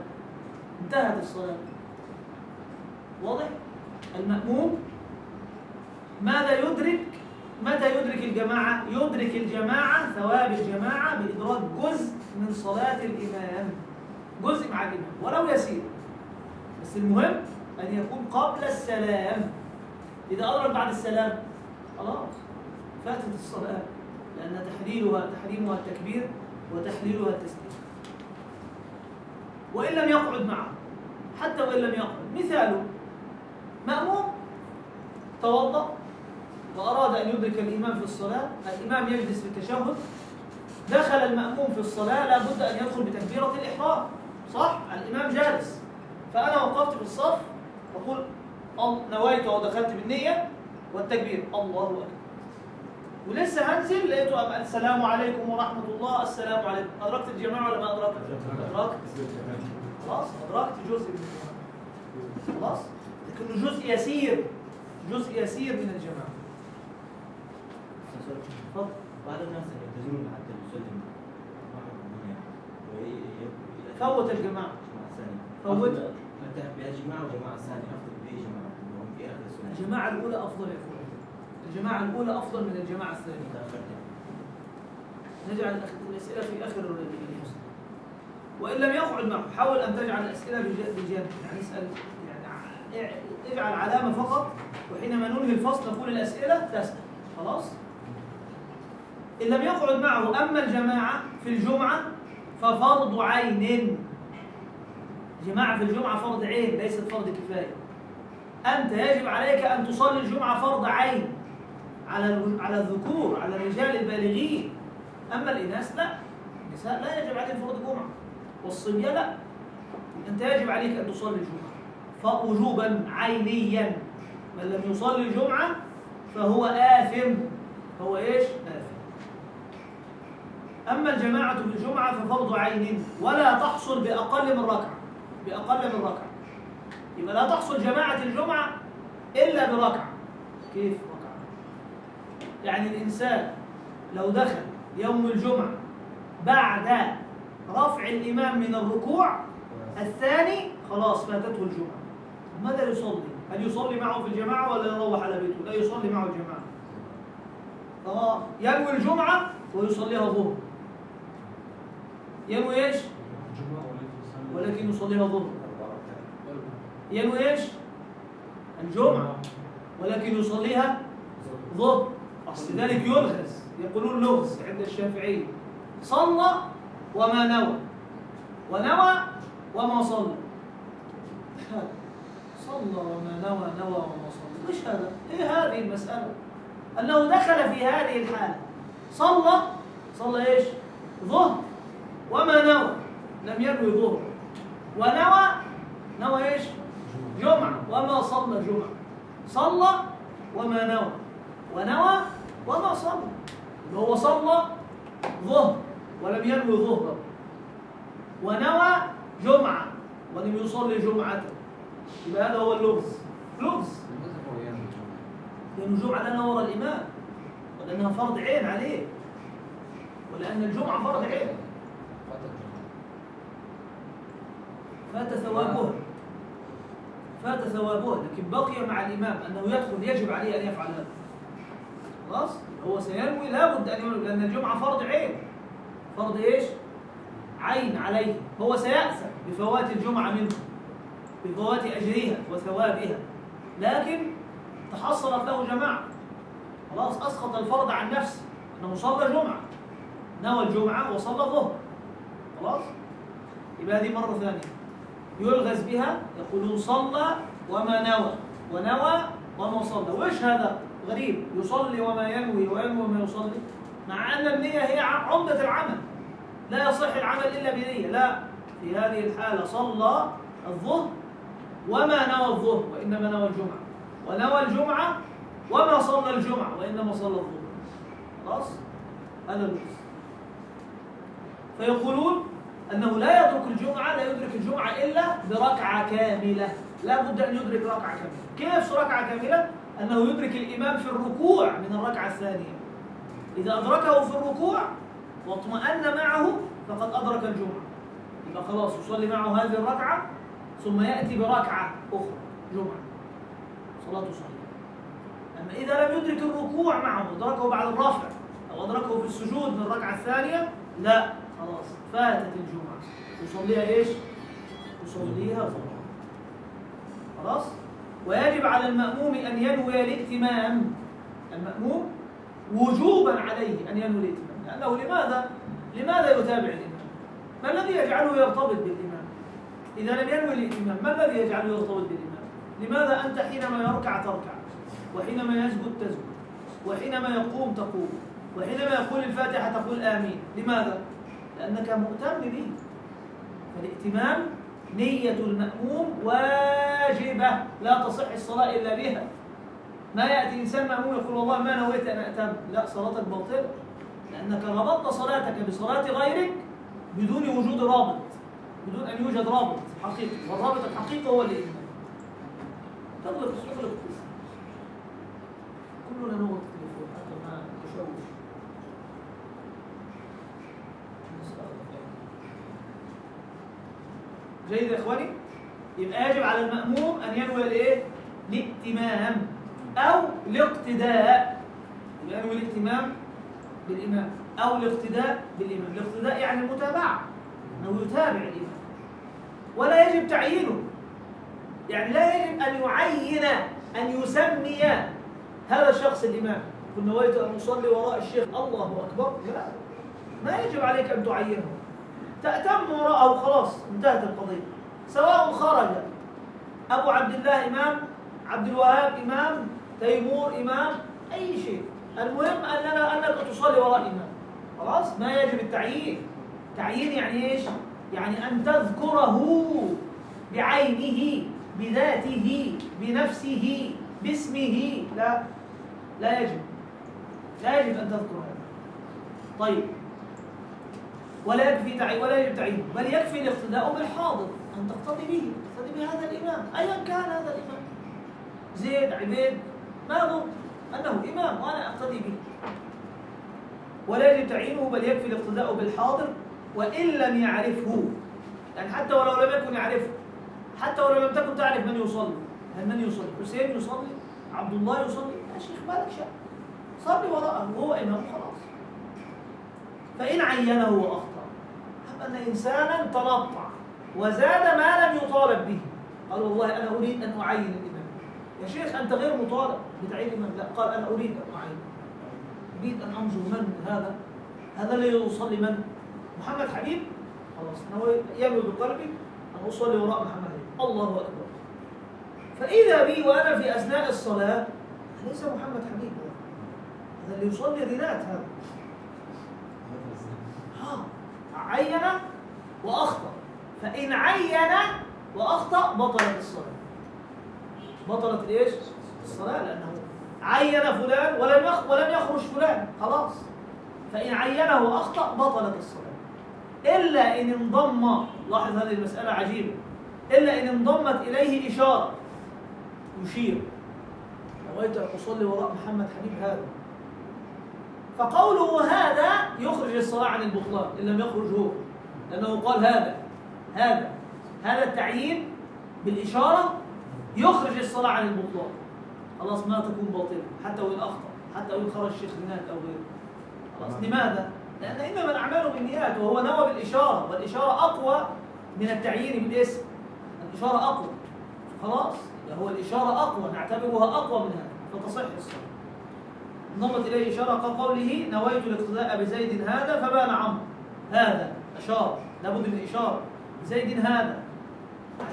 انتهت الصلاة. واضح؟ المأموم ماذا يدرك؟ متى يدرك الجماعة؟ يدرك الجماعة، ثواب الجماعة، بإدراك جزء من صلاة الإمام، جزء مع الإمام ولو يسير، بس المهم أن يكون قبل السلام. إذا أدرك بعد السلام خلاص فاتت الصلاة، لأن تحريمها التكبير وتحليلها التسليم. وإن لم يقعد معه، حتى وإن لم يقعد، مثاله مأموم توضأ وأراد أن يدرك الإمام في الصلاة، الإمام يجلس في التشهد، دخل المأموم في الصلاة لا بد أن يدخل بتكبيرة الإحرام، صح؟ الإمام جالس، فأنا وقفت في الصف أقول نويت ودخلت بالنية والتكبير الله أكبر، ولسه هنزل لقيته السلام عليكم ورحمة الله، السلام عليكم. أدركت الجماعة ولا ما أدركت؟ أدركت. خلاص أدركت جزء من الجماعة. خلاص؟ لكنه جزء يسير، جزء يسير من الجماعة. تفضل. بعض الناس يلتزمون حتى يسلم واحد منهم فوت الجماعة. فوت. فتح بها جماعة وجماعة ثانية أفضل بها جماعة وهم في آخر السنة. الجماعة الأولى أفضل يا أخوان. الجماعة الأولى أفضل من الجماعة الثانية. نجعل الأسئلة في آخر الفصل. وإن لم يقعد معه حاول أن تجعل الأسئلة بجانب، يعني اسأل، يعني اجعل علامة فقط، وحينما ننهي الفصل نقول الأسئلة تسأل. خلاص؟ إن لم يقعد معه أما الجماعة في الجمعة ففرض عين. جماعة في الجمعة فرض عين ليست فرض كفاية. أنت يجب عليك أن تصلي الجمعة فرض عين على الذكور، على الرجال البالغين. أما الإناث لا، النساء لا يجب عليهم فرض جمعة، والصبية لا. أنت يجب عليك أن تصلي الجمعة فوجوبا عينيا. من لم يصلي الجمعة فهو آثم. هو إيش؟ آثم. أما الجماعة في الجمعة ففرض عين ولا تحصل بأقل من ركعة. بأقل من ركعة. يبقى لا تحصل جماعة الجمعة إلا بركعة. كيف ركعة؟ يعني الإنسان لو دخل يوم الجمعة بعد رفع الإمام من الركوع الثاني خلاص فاتته الجمعة. ماذا يصلي؟ هل يصلي معه في الجماعة ولا يروح على بيته؟ لا يصلي معه الجماعة. ينوي الجمعة ويصليها ظهر. ينوي ايش؟ ولكن يصليها ظهر. ينوي ايش؟ الجمعة ولكن يصليها ظهر. لذلك يلغز، يقولون لغز عند الشافعية. صلى وما نوى، ونوى وما صلى. ايش هذا؟ صلى وما نوى، نوى وما صلى. ايش هذا؟ ايه هذه المسألة؟ أنه دخل في هذه الحالة صلى ايش؟ ظهر وما نوى، لم ينوي ظهر، نوى ايش؟ جمعة وما صلى جمعة. صلى وما نوى، ونوى وما صلى. هو صلى ظهر ولم ينوي ظهرا، ونوى جمعة ولم يصلي جمعة. يبقى هذا هو اللغز. لغز. لأن الجمعة لا نور الإمام، ولأنها فرض عين عليه، ولأن الجمعة فرض عين. فات ثوابها، لكن بقي مع الإمام أنه يدخل، يجب عليه أن يفعل هذا. خلاص؟ هو سينوي، لابد أن ينوي، لأن الجمعة فرض عين. فرض إيش؟ عين عليه. هو سيأسى بفوات الجمعة منه، بفوات أجرها وثوابها، لكن تحصلت له جماعة. خلاص أسقط الفرض عن نفسه، أنه صلى جمعة، نوى الجمعة وصلى الظهر. خلاص؟ يبقى هذه مرة ثانية يلغز بها، يقولون صلى وما نوى، ونوى وما صلى. وإيش هذا؟ غريب، يصلي وما ينوي وينوي وما يصلي، مع أن النية هي عمدة العمل، لا يصح العمل إلا بنية. لا، في هذه الحالة صلى الظهر وما نوى الظهر وإنما نوى الجمعة، ونوى الجمعة وما صلى الجمعة وإنما صلى الظهر. خلاص؟ هذا اللغز. فيقولون أنه لا يدرك الجمعة إلا بركعة كاملة. لا بد أن يدرك ركعة كاملة. كيف ركعة كاملة؟ أنه يدرك الإمام في الركوع من الركعة الثانية. إذا أدركه في الركوع واطمأن معه فقد أدرك الجمعة. يبقى خلاص يصلي معه هذه الركعة ثم يأتي بركعة أخرى جمعة، صلاة صحيحة. أما إذا لم يدرك الركوع معه، أدركه بعد الرفع أو أدركه في السجود من الركعة الثانية، لا، خلاص فاتت الجمعة، يصليها إيش؟ يصليها ظهر. خلاص؟ ويجب على المأموم أن ينوي الائتمام. المأموم وجوبا عليه أن ينوي الائتمام، لأنه لماذا يتابع الإمام؟ ما الذي يجعله يرتبط بالإمام؟ إذا لم ينوي الائتمام، ما الذي يجعله يرتبط بالإمام؟ لماذا أنت حينما يركع تركع، وحينما يسجد تسجد، وحينما يقوم تقوم، وحينما يقول الفاتحة تقول آمين؟ لماذا؟ لأنك مؤتم به. فالائتمام نية المأموم واجبة، لا تصح الصلاة إلا بها. ما يأتي إنسان مأموم يقول والله ما نويت أن أأتم، لا، صلاتك باطلة، لأنك ربطت صلاتك بصلاة غيرك بدون وجود رابط، بدون أن يوجد رابط حقيقي، والرابط الحقيقي هو الإمام. تغلق كلنا نغلق التليفون حتى ما نشوش. جيد يا إخواني؟ يبقى يجب على المأموم أن ينوي الإيه؟ الائتمام أو الاقتداء. ينوي الائتمام بالإمام أو الاقتداء بالإمام. الاقتداء يعني المتابعة، أنه يتابع الإمام، ولا يجب تعيينه. يعني لا يجب أن يعين أن يسمي هذا الشخص الإمام. كن نويت أن أصلي وراء الشيخ الله أكبر، لا، ما يجب عليك أن تعينه، تأتم وراءه خلاص انتهت القضية. سواء خرج أبو عبد الله إمام، عبد الوهاب إمام، تيمور إمام، أي شيء، المهم أنك تصلي وراء إمام، خلاص. ما يجب التعيين. تعيين يعني إيش؟ يعني أن تذكره بعينه، بذاته، بنفسه، باسمه. لا، لا يجب أن تذكر هذا. طيب، ولا يجب تعيينه، بل يكفي الاقتداء بالحاضر، أن تقتدي بهذا الإمام أيا كان هذا الإمام، زيد، عبيد، ما يضر أنه إمام وأنا أقتدي به. ولا يجب تعيينه، بل يكفي الاقتداء بالحاضر وإن لم يعرفه. يعني حتى ولو لم يكن يعرفه، حتى ولو لم تكن تعرف من يصلي. هل من يصلي؟ حسين يصلي؟ عبد الله يصلي؟ يا شيخ مالك شأن، صلي وراءه وهو إمام خلاص. فإن عينه وأخطأ، أن إنسانا تنطع وزاد ما لم يطالب به، قال والله أنا أريد أن أعين الإمام. يا شيخ أنت غير مطالب بتعيين الإمام. لا، قال أنا أريد أن أعين، أريد أن أنظر من هذا اللي يصلي من؟ محمد حبيب. خلاص ينوي بقلبي أن أصلي وراء محمد حبيب، الله أكبر. فإذا بي وأنا في أثناء الصلاة ليس محمد حبيب، هذا اللي يصلي رينات، هذا عين وأخطأ. فإن عين وأخطأ بطلت الصلاة. بطلت إيش؟ الصلاة، لأنه عين فلان ولم يخرج فلان، خلاص. فإن عينه وأخطأ بطلت الصلاة، إلا إن انضم، لاحظ هذه المسألة عجيبة، إلا إن انضمت إليه إشارة يشير، نويت أن أصلي وراء محمد حبيب هذا، فقوله هذا يخرج الصلاة عن البطلان إن لم يخرج هو، لأنه قال هذا التعيين بالإشارة يخرج الصلاة عن البطلان، خلاص ما تكون باطلة حتى وإن أخطأ، حتى وإن خرج الشيخ هناك أو غيره. خلاص. لماذا؟ لأن إنما الأعمال بالنيات، وهو نوى بالإشارة، والإشارة أقوى من التعيين بالاسم. الإشارة أقوى، خلاص، هو الإشارة أقوى، نعتبرها أقوى من هذا فتصح الصلاة. انضمت إليه إشارة كقوله نويت الاقتداء بزيد هذا فبان عمرو، هذا أشار، لابد من إشارة، زيد هذا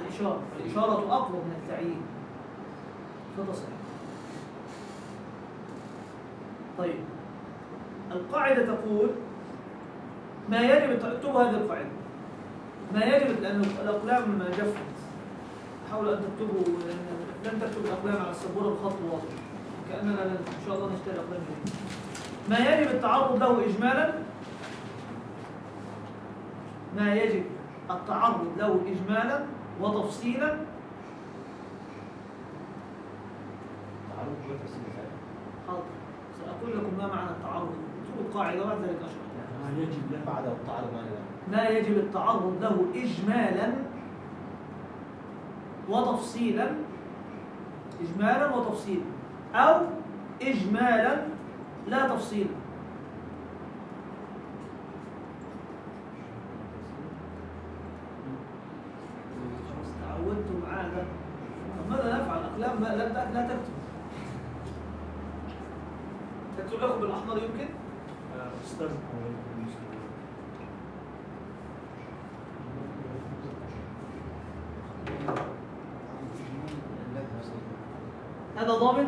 الإشارة، الإشارة أقوى من التعيين فتصح. طيب، القاعدة تقول ما يجب، اكتبوا هذه القاعدة، ما يجب، لأن الأقلام جفت، حاولوا أن تكتبوا، لن تكتب الأقلام على السبورة بخط واضح، كأننا إن شاء الله نشتري أقلام جديدة. ما يجب التعرض له إجمالا، ما يجب التعرض له إجمالا وتفصيلا. تعرض وتفصيل ذلك. حاضر، سأقول لكم ما معنى التعرض، اكتبوا القاعدة وبعد ذلك أشرح. ما يجب له بعد التعرض ما يجب التعرض له إجمالا وتفصيلا، إجمالا وتفصيلا، أو إجمالا لا تفصيلا. تعودتم عادة، ماذا نفعل؟ أقلام لا تكتب. تكتب لكم بالأحمر يمكن؟ أستاذ هذا ضابط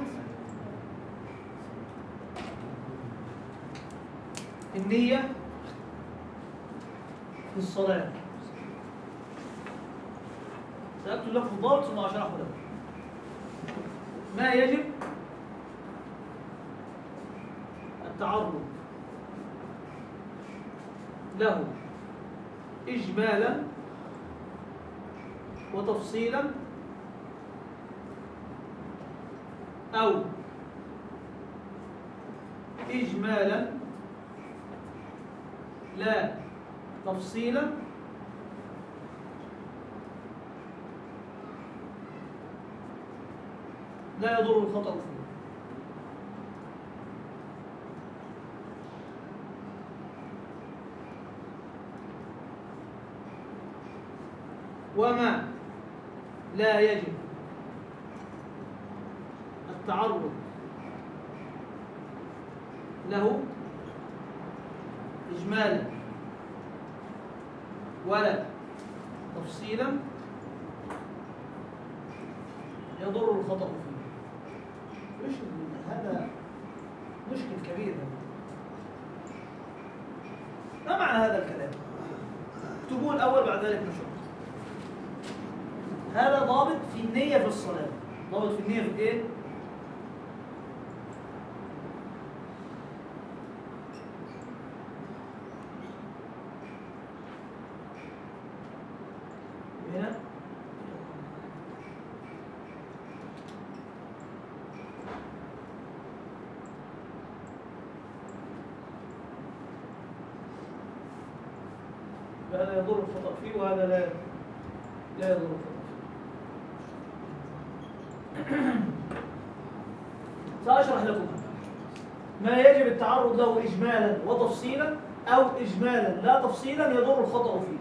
النية في الصلاة. سأكتب لكم الضابط ثم أشرحه لكم. ما يجب التعرض له إجمالا وتفصيلا أو إجمالا لا تفصيلا لا يضر الخطأ فيه. وما لا يجب التعرض له إجمالا ولا تفصيلا يضر الخطأ فيه. إيش هذا مشكل كبير. ما معنى هذا الكلام؟ اكتبوه الأول بعد ذلك نشرح. هذا ضابط في النية في الصلاة. ضابط في النية في إيه؟ هنا هذا يضر الخطأ فيه وهذا لا يضر الخطأ فيه. سأشرح لكم ما يجب التعرض له إجمالا وتفصيلا أو إجمالا لا تفصيلا يضر الخطأ فيه.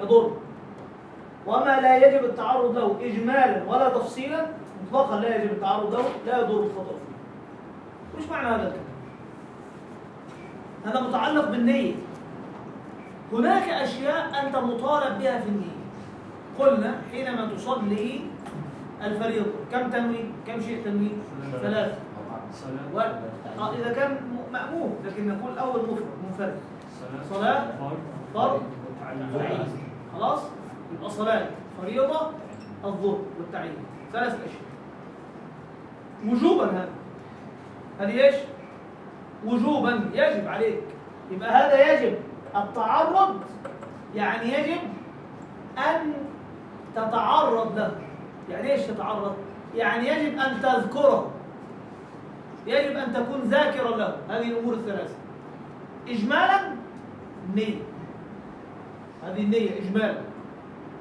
يضر. وما لا يجب التعرض له إجمالا ولا تفصيلا مطلقا لا يجب التعرض له لا يضر الخطأ فيه. وش معنى هذا الكلام؟ هذا متعلق بالنية. هناك أشياء أنت مطالب بها في النية. قلنا حينما تصلي الفريضة كم تنوي؟ كم شيء تنوي؟ 3. إذا كان مأموم، لكن نقول الأول منفرد. صلاة فرض تعيين. خلاص؟ يبقى صلاة فريضة الظهر والتعيين 3 أشياء وجوبا. هذه ايش؟ وجوبا يجب عليك. يبقى هذا يجب التعرض، يعني يجب أن تتعرض له. يعني ايش تتعرض؟ يعني يجب أن تذكره، يجب أن تكون ذاكرا له. هذه الأمور 3 إجمالا نية، هذه النية إجمالا،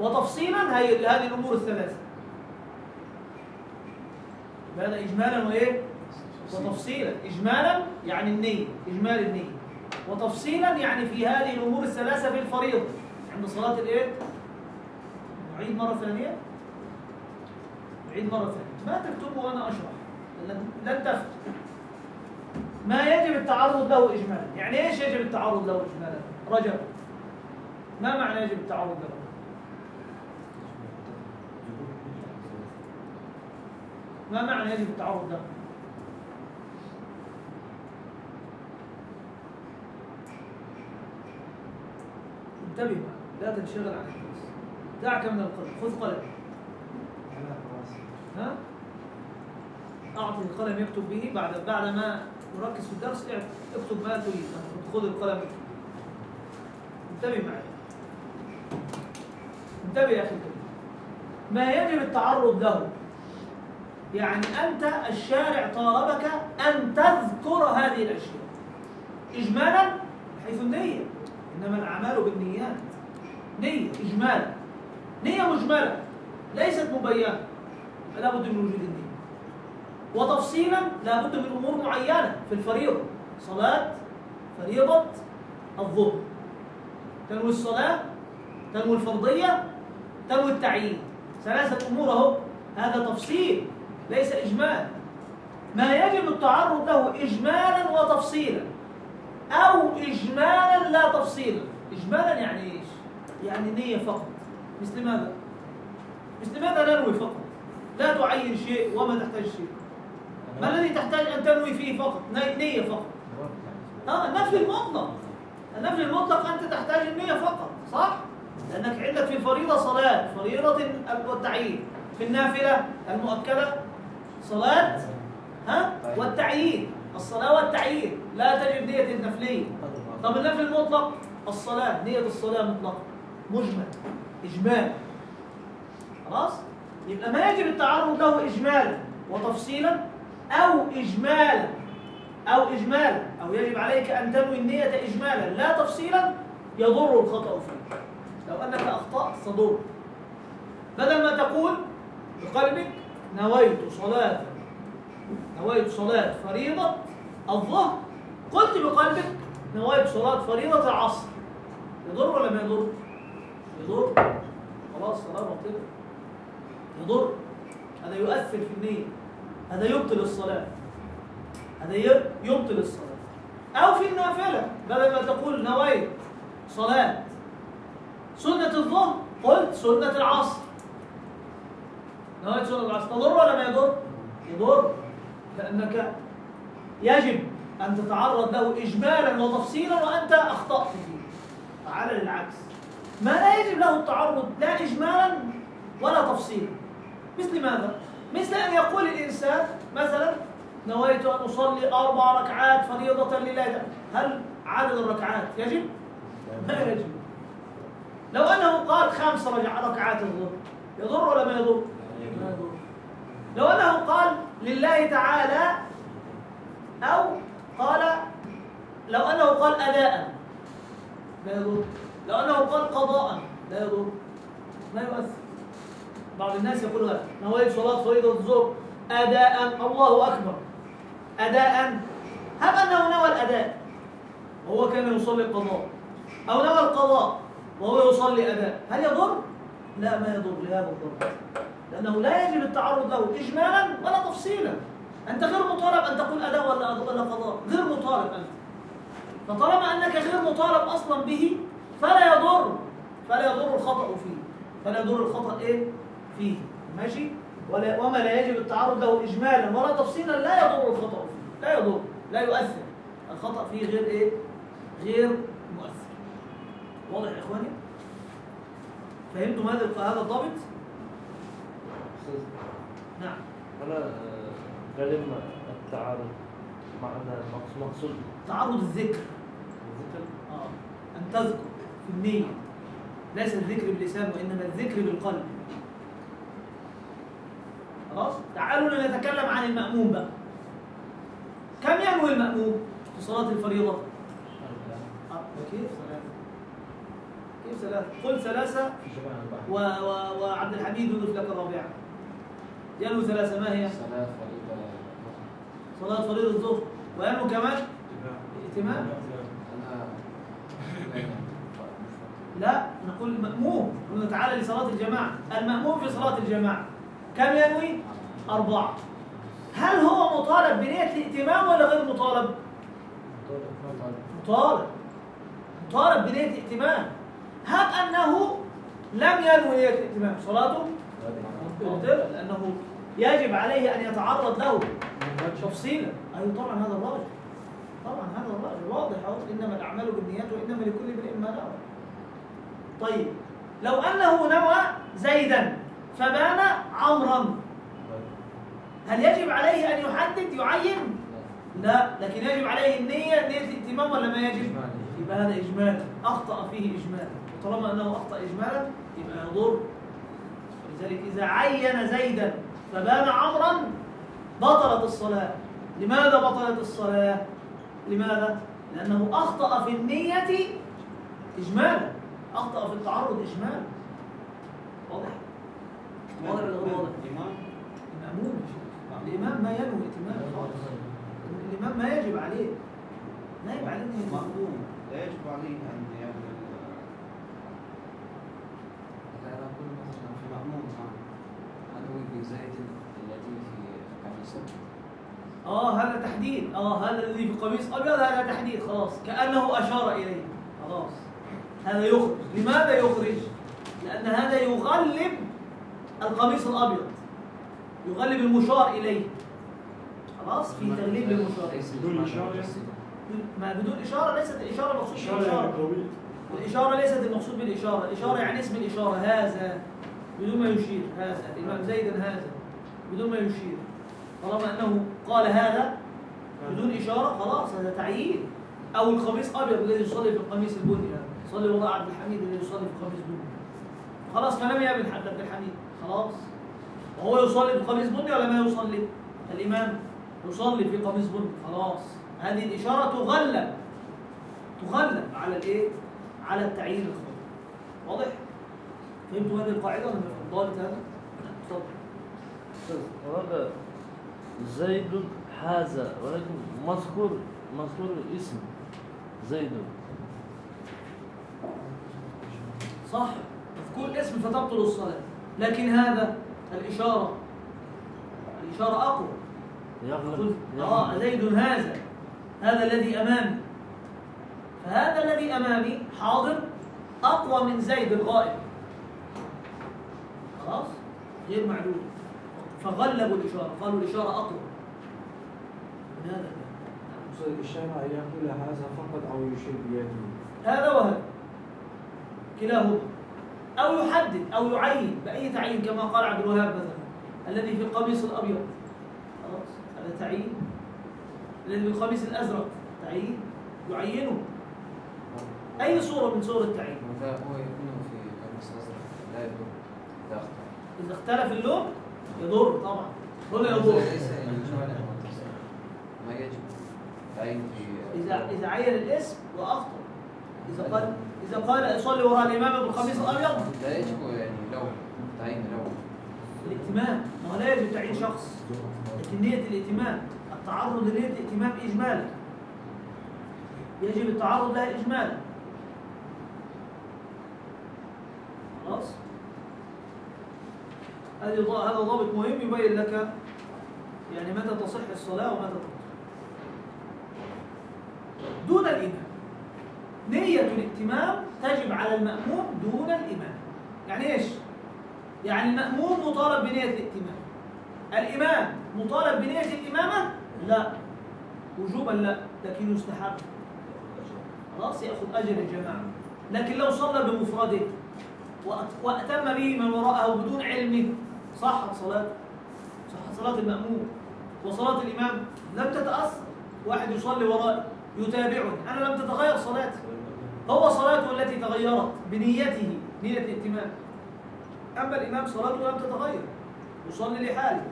وتفصيلا هذه الأمور 3. هذا إجمالا وإيه؟ وتفصيلا. إجمالا يعني النية، إجمال النية، وتفصيلا يعني في هذه الأمور 3 في الفريضة عند صلاة الإيه؟ نعيد مرة ثانية. نعيد مرة ثانية. ما تكتبوا وأنا أشرح، لن تفتح. ما يجب التعرض له إجمالا. يعني إيش يجب التعرض له إجمالا؟ رجب، ما معنى يجب التعرض له؟ ما معنى يجب التعرض له؟ انتبه، لا تنشغل عن الدرس. دعك من القلم، خذ قلم. ها؟ أعطي القلم يكتب به بعد ما نركز في الدرس. اكتب ما تريد، خذ القلم. انتبه معي، انتبه يا أخي. ما يجب التعرض له يعني أنت الشارع طالبك أن تذكر هذه الأشياء إجمالا حيث النية. إنما الأعمال بالنيات. نية إجمالا، نية مجملة ليست مبينة، فلا بد من وجود النية. وتفصيلا لا بد من أمور معينة في الفريضة. صلاة فريضة الظهر، تنوي الصلاة، تنوي الفرضية، تنوي التعيين. 3 أمور أهو. هذا تفصيل ليس إجمال. ما يجب التعرض له إجمالا وتفصيلا أو إجمالا لا تفصيلا. إجمالا يعني إيش؟ يعني نية فقط. مثل ماذا؟ مثل ماذا ننوي فقط؟ لا تعين شيء وما تحتاج شيء. ما الذي تحتاج أن تنوي فيه فقط؟ نية فقط. النفل المطلق. النفل المطلق أنت تحتاج النية فقط، صح؟ لأنك عندك في الفريضة صلاة فريضة والتعيين، في النافلة المؤكدة صلاة والتعيين. الصلاة والتعيين لا تجب نية النفلية. طب النفل المطلق الصلاة، نية الصلاة مطلقة مجمل إجمال. خلاص؟ يبقى ما يجب التعرض له إجمالا وتفصيلا أو إجمالا أو يجب عليك أن تنوي النية إجمالا لا تفصيلا يضر الخطأ فيه. لو أنك أخطأت تضر، بدل ما تقول بقلبك نويت صلاة فريضة الظهر، قلت بقلبك نويت صلاة فريضة العصر، يضر ولا ما يضر؟ يضر، خلاص صلاة باطلة، يضر، هذا يؤثر في النية، هذا يبطل الصلاة، أو في النافلة، بدل ما تقول نويت صلاة سنة الظهر قلت سنة العصر، نويت سنة العصر، تضر ولا ما يضر؟ يضر، لأنك يجب أن تتعرض له إجمالا وتفصيلا وأنت أخطأت فيه. فعلى العكس، ما لا يجب له التعرض لا إجمالا ولا تفصيلا. مثل ماذا؟ مثل أن يقول الإنسان مثلا نويت أن أصلي 4 ركعات فريضة لله، هل عدد الركعات يجب؟ ما يجب. لو أنه قال 5 ركعات الظهر يضر ولا ما يضر؟ ما يضر. لو أنه قال لله تعالى، أو لو أنه قال أداء لا يضر، لو أنه قال قضاء لا يضر، لا يؤثر. بعض الناس يقول هذا نويت صلاة فريضة الظهر أداء، الله أكبر، أداء، هب أنه نوى الأداء وهو كان يصلي القضاء، أو نوى القضاء وهو يصلي أداء، هل يضر؟ لا، ما يضر لهذا الضرر، لأنه لا يجب التعرض له إجمالا ولا تفصيلا. أنت غير مطالب أن تقول أداء ولا قضاء، غير مطالب أنت. فطالما أنك غير مطالب أصلا به فلا يضر الخطأ فيه، فلا يضر الخطأ فيه، ماشي؟ وما لا يجب التعرض له إجمالا ولا تفصيلا لا يضر الخطأ فيه، لا يضر، لا يؤثر، الخطأ فيه غير مؤثر. واضح يا إخواني؟ فهمتم هذا الضابط؟ نعم. أنا كلمة التعارض معنى مقصود تعرض الذكر، أن تذكر في النية، ليس الذكر باللسان وإنما الذكر بالقلب. خلاص؟ تعالوا نتكلم عن المأموم بقى. كم ينوي المأموم في صلاة الفريضة؟ كيف 3؟ قل 3 وعبد الحميد يضيف لك الرابعة. ينوي 3، ما هي؟ صلاة فريضة الظهر، وينوي كمان ائتمام. لا، نقول المأموم، قلنا تعالى لصلاة الجماعة، المأموم في صلاة الجماعة كم ينوي؟ 4. هل هو مطالب بنية الائتمام ولا غير مطالب؟ مطالب بنية الائتمام. هب أنه لم ينوي نية الائتمام، صلاته باطلة، لأنه يجب عليه أن يتعرض له تفصيلا. أيوة طبعا هذا الراجح، واضح أهو، إنما الأعمال بالنيات وإنما لكل امرئ ما نوى. طيب لو أنه نوى زيدا فبان عمرا، هل يجب عليه أن يعين؟ لا، لكن يجب عليه نية الائتمام ولا ما يجب؟ يبقى هذا إجمالا، أخطأ فيه إجمالا، وطالما أنه أخطأ إجمالا يبقى يضر. ولذلك إذا عين زيدا فبان عمرا بطلت الصلاة. لماذا بطلت الصلاة؟ لماذا؟ لأنه أخطأ في النية إجمالا، أخطأ في التعرض إجمالا. واضح ولا غير واضح؟ الإمام ما ينوي ائتمام خالص. الإمام ما يجب عليه، لا يجب عليه أن المأموم لا يجب عليه أن يعمل. إذا أنا أقول مثلا في مأموم أنوي بزيد الذي في قميصه. هذا تحديد. هذا الذي في قميص أبيض هذا تحديد، خلاص كأنه أشار إليه، خلاص هذا يخرج. لماذا يخرج؟ لأن هذا يغلب القميص الأبيض، يغلب المشار إليه، خلاص في تغليب للمشار. بدون إشارة؟ بدون إشارة، ليست الإشارة المقصود بالإشارة. الإشارة ليست المقصود بالإشارة، الإشارة يعني اسم الإشارة، هذا بدون ما يشير، هذا الإمام زيدا هذا بدون ما يشير. طالما أنه قال هذا بدون إشارة خلاص هذا تعيين. أو القميص أبيض الذي يصلي في القميص البني، يصلي وراء عبد الحميد الذي يصلي في القميص البني، خلاص فلم يقبل عبد الحميد، خلاص وهو يصلي بالقميص بني ولا ما يصلي؟ الإمام يصلي في قميص بني، خلاص هذه الإشارة تغلب على الإيه؟ على التعيين الخاص. واضح؟ فهمتوا هذه القاعدة ولا ضابط هذا؟ تفضل. هذا زيد حاز، ولكن مذكور اسم زيد. صح، مذكور اسم فتبطل الصلاة، لكن هذا الإشارة أقوى. يغلب زيد هذا الذي أمامي، فهذا الذي أمامي حاضر أقوى من زيد الغائب، خلاص غير معلول، فغلبوا الإشارة، قالوا الإشارة أقوى من هذا. الإشارة أن يقول هذا فقط أو يشير بيده. هذا وهذا كلاهما، أو يحدد أو يعين بأي تعيين كما قال عبد الوهاب مثلا الذي في القميص الأبيض، خلاص هذا تعيين. الذي في القميص الأزرق تعيين، يعينه أي صورة من صور التعيين. وهذا هو يكون في قميص أزرق لا يضر إذا اختلف. إذا اختلف اللون يضر طبعا، هنا يضر. ليس إجمالا ما يجب تعيين في إذا عين الاسم وأخطأ، إذا قال يصلي وراء الإمام بالقميص الأبيض لا يجب يعني لون تعيين لون الائتمام، ما هو لا يجب تعيين شخص، لكن نية الائتمام، التعرض لنية الائتمام إجمالا، يجب التعرض لها إجمالا. خلاص؟ هذا ضابط مهم يبين لك يعني متى تصح الصلاة ومتى تبطل. دون الإمام، نية الائتمام تجب على المأموم دون الإمام. يعني إيش؟ يعني المأموم مطالب بنية الائتمام، الإمام مطالب بنية الإمامة؟ لا، وجوبا لا، لكن يستحب، خلاص يأخذ أجر الجماعة. لكن لو صلى بمفرده وأتم به من وراءه بدون علمه صحت صلاته، صحت صلاة المأموم. وصلاة الإمام لم تتأثر، واحد يصلي ورائي يتابعني، أنا لم تتغير صلاتي، هو صلاته التي تغيرت بنيته، نية الائتمام. أما الإمام صلاته لم تتغير، يصلي لحاله،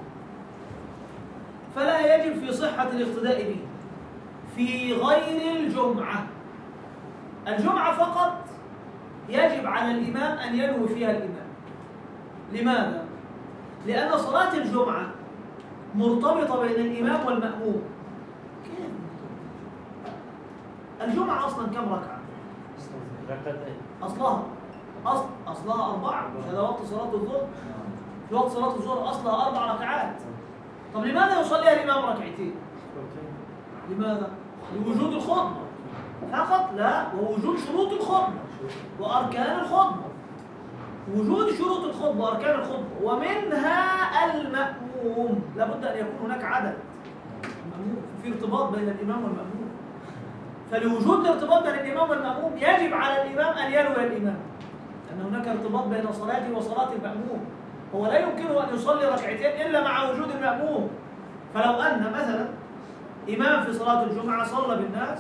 فلا يجب في صحة الاقتداء به في غير الجمعة. الجمعة فقط يجب على الإمام أن ينوي فيها الإمام. لماذا؟ لأن صلاة الجمعة مرتبطة بين الإمام والمأموم. كيف؟ الجمعة أصلا كم ركعة؟ ركعتين. أصلها 4، هذا وقت صلاة الظهر. في وقت صلاة الظهر أصلها 4 ركعات. طب لماذا يصليها الإمام ركعتين؟ لماذا؟ لوجود الخطبة فقط؟ لا، ووجود شروط الخطبة وأركان الخطبة. وجود شروط الخطبة وأركان الخطبة ومنها المأموم، لابد أن يكون هناك عدد المأموم، في ارتباط بين الإمام والمأموم. فلوجود الارتباط بين الإمام والمأموم يجب على الإمام أن ينوي الإمام، لأن هناك ارتباط بين صلاته وصلاة المأموم. هو لا يمكنه أن يصلي ركعتين إلا مع وجود المأموم. فلو أن مثلا إمام في صلاة الجمعة صلى بالناس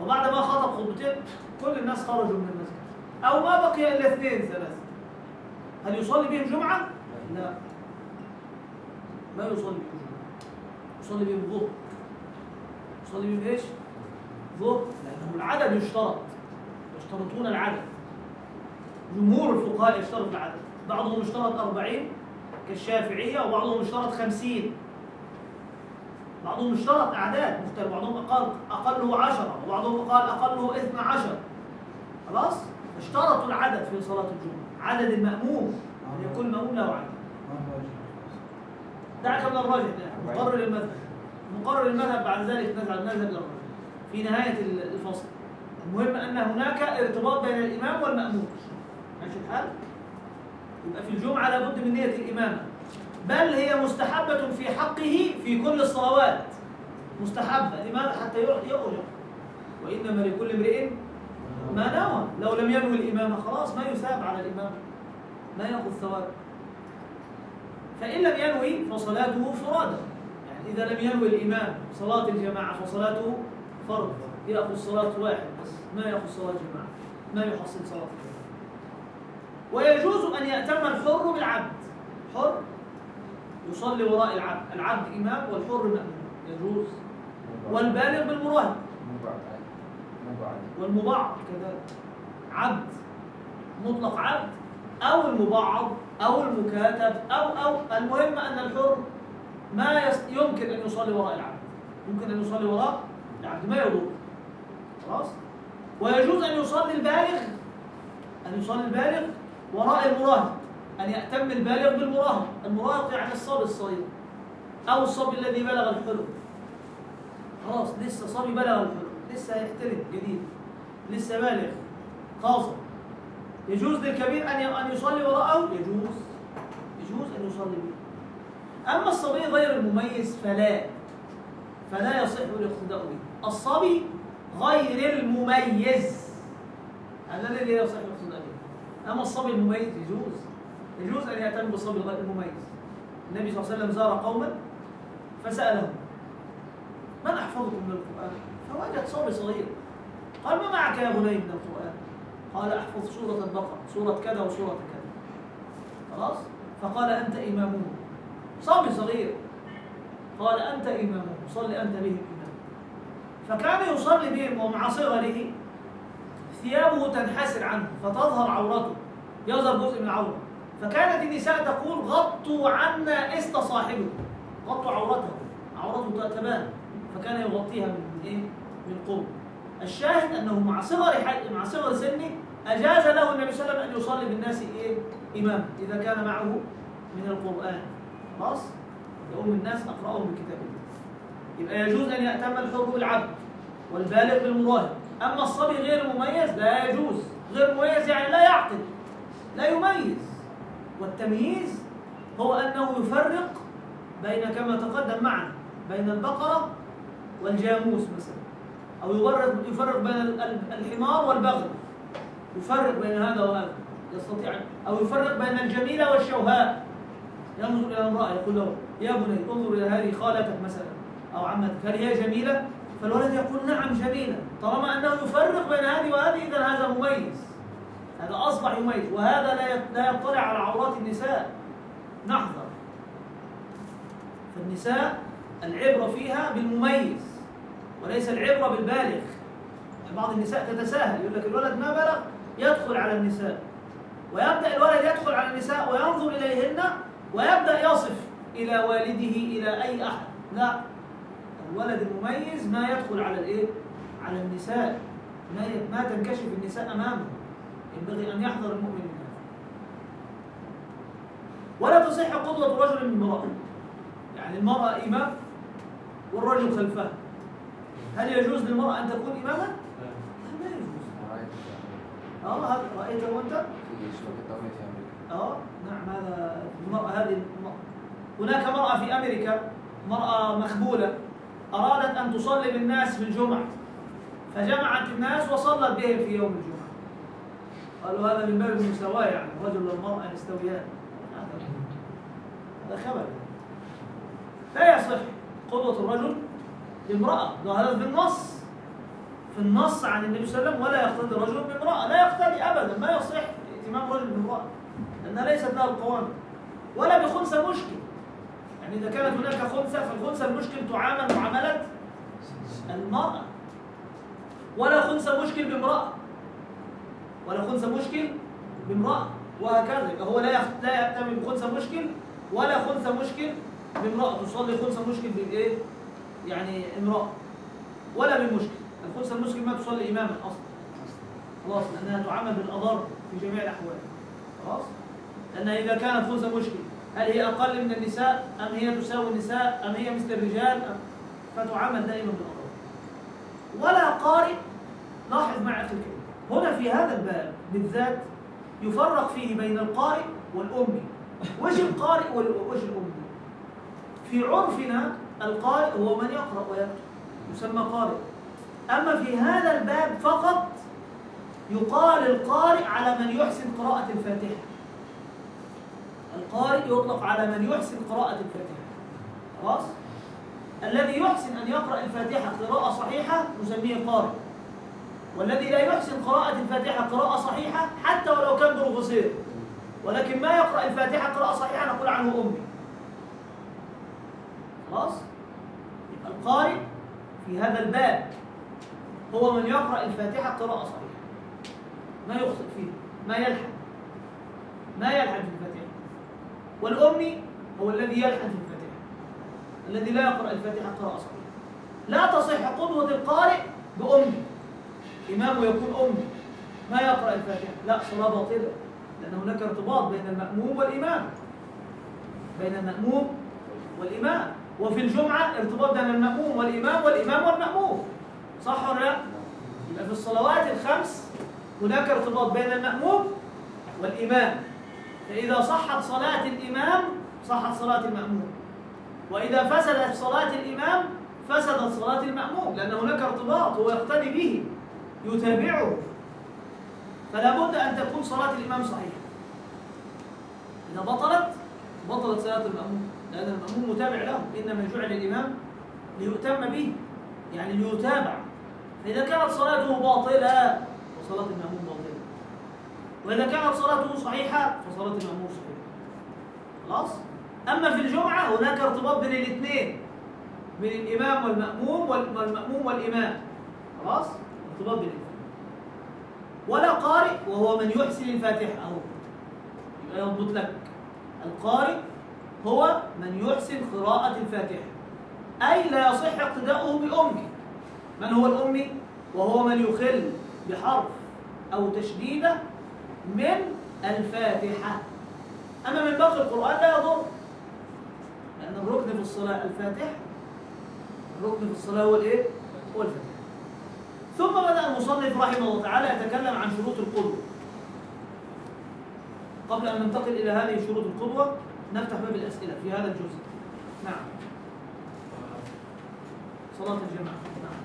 وبعد ما خطب خطبتين كل الناس خرجوا من المسجد، أو ما بقي إلا 2 3، هل يصلي بهم جمعة؟ لا، ما يصلي بهم جمعة، يصلي بهم ظهر. يصلي بهم إيش؟ ظهر، لأنه العدد يشترطون العدد. جمهور الفقهاء يشترط العدد، بعضهم اشترط 40 كالشافعية، وبعضهم اشترط 50. بعضهم اشترط أعداد مختلفة، بعضهم أقله 10، وبعضهم قال أقله 12. خلاص؟ اشترطوا العدد في صلاة الجمعة، عدد المأموم، أن يكون المأموم له عدد. دعك من الراجح، مقرر المذهب بعد ذلك نذهب إلى الراجح في نهاية الفصل. المهم أن هناك ارتباط بين الإمام والمأموم. ماشي الحال؟ يبقى في الجمعة لابد من نية الإمامة، بل هي مستحبة في حقه في كل الصلوات. مستحبة، لماذا؟ حتى يؤجر، وإنما لكل امرئ ما نوى. لو لم ينوي الإمامة خلاص ما يثاب على الإمام، ما يأخذ ثواب. فإن لم ينوي فصلاته فرادى، يعني إذا لم ينوي الإمام صلاة الجماعة فصلاته فرض، يأخذ صلاة واحد بس، ما يأخذ صلاة جماعة، ما يحصل صلاة الجماعة. ويجوز أن يأتم الحر بالعبد، حر يصلي وراء العبد، العبد إمام والحر مأموم. يجوز، والبالغ بالمراهق، والمبعض كذلك، عبد مطلق عبد أو المبعض أو المكاتب أو المهم أن الحر ما يمكن أن يصلي وراء العبد، يمكن أن يصلي وراء العبد ما يضر. خلاص. ويجوز أن يصلي البالغ وراء المراهق، أن يأتم البالغ بالمراهق، المراهق يعني الصبي الصغير أو الصبي الذي بلغ الحلم. خلاص لسه صبي بلغ الحلم، لسه يحترم جديد، لسه بالغ قاصر، يجوز للكبير أن يصلي وراءه، يجوز أن يصلي به. أما الصبي غير المميز فلا يصح الاقتداء به. الصبي غير المميز هذا الذي لا يصح الاقتداء به. أما الصبي المميز يجوز أن يهتم بالصبي غير المميز. النبي صلى الله عليه وسلم زار قوما فسألهم: من أحفظكم من القرآن؟ فوجد صبي صغير، قال: ما معك يا بني من القرآن؟ قال: أحفظ سورة البقرة، سورة كذا وسورة كذا. خلاص. فقال: أنت إمامهم. صبي صغير، قال: أنت إمامهم، صل أنت بهم إمام. فكان يصلي بهم ومع صغره ثيابه تنحسر عنه فتظهر عورته، يظهر جزء من العورة، فكانت النساء تقول: غطوا عنا إست صاحبه، غطوا عورته تبان، فكان يغطيها من إيه؟ من قرب. الشاهد أنه مع صغر سنه أجاز له النبي صلى الله عليه وسلم أن يصلي بالناس إيه؟ إمام إذا كان معه من القرآن. خلاص؟ يؤم الناس أقرأهم بكتاب الله. يبقى يجوز أن يأتم الحر بالعبد والبالغ بالمراهق. أما الصبي غير المميز لا يجوز. غير مميز يعني لا يعقل، لا يميز. والتمييز هو أنه يفرق بين، كما تقدم معنا، بين البقرة والجاموس مثلا، أو يفرق بين الحمار والبغل، يفرق بين هذا وهذا، يستطيع، أو يفرق بين الجميلة والشوهاء. ينظر إلى امرأة يقول له: يا بني انظر إلى هذه خالتك مثلا أو عمتك، هل هي جميلة؟ فالولد يقول: نعم جميلة. طالما أنه يفرق بين هذه وهذه إذن هذا مميز، هذا أصبح يميز. وهذا لا يطلع على عورات النساء، نحذر. فالنساء العبرة فيها بالمميز وليس العبرة بالبالغ. بعض النساء تتساهل، يقول لك الولد ما بلغ يدخل على النساء، ويبدأ الولد يدخل على النساء وينظر إليهن ويبدأ يصف إلى والده إلى أي أحد. لا، الولد المميز ما يدخل على الإيه؟ على النساء، ما تنكشف النساء أمامه. ينبغي أن يحذر المؤمن من هذا. ولا تصح قدوة رجل من امرأة، يعني المرأة إمام والرجل خلفها. هل يجوز للمرأة أن تكون إماما؟ لا يجوز. هذا رأيته أنت؟ نعم، هذا المرأة هذه هناك مرأة في أمريكا، مرأة مخبولة، أرادت أن تصلي بالناس في الجمعة، فجمعت الناس وصلت بهم في يوم الجمعة. قالوا هذا من باب المساواة، يعني الرجل والمرأة يستويان. هذا خبر. لا يصح قدوة الرجل بامرأة، هذا في النص عن النبي صلى الله عليه وسلم: ولا يقتدي رجل بامرأة. لا يقتدي أبدا، ما يصح ائتمام رجل بامرأة لأنها ليست لها القوام. ولا بخنثى مشكل، يعني إذا كانت هناك خنثى فالخنثى المشكل تعامل معاملة المرأة. ولا خنثى مشكل بامرأة، وهكذا. يبقى هو لا يأتمن بخنثى مشكل ولا خنثى مشكل بامرأة. تصلي خنثى مشكل بالإيه؟ يعني امرأة، ولا بالمشكل. الخنثى المشكل ما تصلي إماما أصلا، خلاص، لأنها تعامل بالأضر في جميع الأحوال. خلاص، لأنها إذا كانت خنثى مشكل، هل هي أقل من النساء أم هي تساوي النساء أم هي مثل الرجال، فتعامل دائما بالأضر. ولا قارئ. لاحظ معي أخي الكريم، هنا في هذا الباب بالذات يفرق فيه بين القارئ والأمي. وش القارئ وش الأمي؟ في عرفنا القارئ هو من يقرأ ويكتب، يسمى قارئ. أما في هذا الباب فقط يقال القارئ على من يحسن قراءة الفاتحة. القارئ يطلق على من يحسن قراءة الفاتحة. خلاص؟ الذي يحسن أن يقرأ الفاتحة قراءة صحيحة نسميه قارئ، والذي لا يحسن قراءة الفاتحة قراءة صحيحة حتى ولو كان بروفيسور ولكن ما يقرأ الفاتحة قراءة صحيحة نقول عنه أمي. خلاص؟ القارئ في هذا الباب هو من يقرأ الفاتحة قراءة صحيحة، ما يخطئ فيه، ما يلحن في الفاتحة. والأمي هو الذي يلحن في الفاتحة، الذي لا يقرأ الفاتحة قراءة صحيحة. لا تصح قدوة القارئ بأمي، إمامه يكون أمي ما يقرأ الفاتحة، لا، صلاة باطلة، لأن هناك ارتباط بين المأموم والإمام، وفي الجمعة ارتباط بين المأموم والإمام والمأموم، صح ولا لا؟ يبقى في الصلوات الخمس هناك ارتباط بين المأموم والإمام، فإذا صحت صلاة الإمام صحت صلاة المأموم، وإذا فسدت صلاة الإمام فسدت صلاة المأموم، لأن هناك ارتباط، هو يقتدي به يتابعه، فلا بد أن تكون صلاة الإمام صحيحة. إذا بطلت صلاة المأموم، لأن المأموم متابع له، إنما جعل الإمام ليؤتم به، يعني ليتابع. فإذا كانت صلاته باطلة فصلاة المأموم باطلة، وإذا كانت صلاته صحيحة فصلاة المأموم صحيحة. خلاص؟ أما في الجمعة هناك ارتباط بين الاثنين، بين الإمام والمأموم والإمام. خلاص؟ ارتباط بين الاثنين. ولا قارئ وهو من يحسن الفاتحة، أهو يبقى يضبط لك، القارئ هو من يحسن قراءة الفاتحة، أي لا يصح اقتداؤه بأمي. من هو الأمي؟ وهو من يخل بحرف أو تشديدة من الفاتحة. أما من باقي القرآن لا يضر، لأن الركن في الصلاة الفاتحة، الركن في الصلاة هو الإيه؟ هو الفاتحة. ثم بدأ المصنف رحمه الله تعالى يتكلم عن شروط القدوة. قبل أن ننتقل إلى هذه شروط القدوة نفتح باب الأسئلة في هذا الجزء. نعم. صلاة الجماعة. نعم.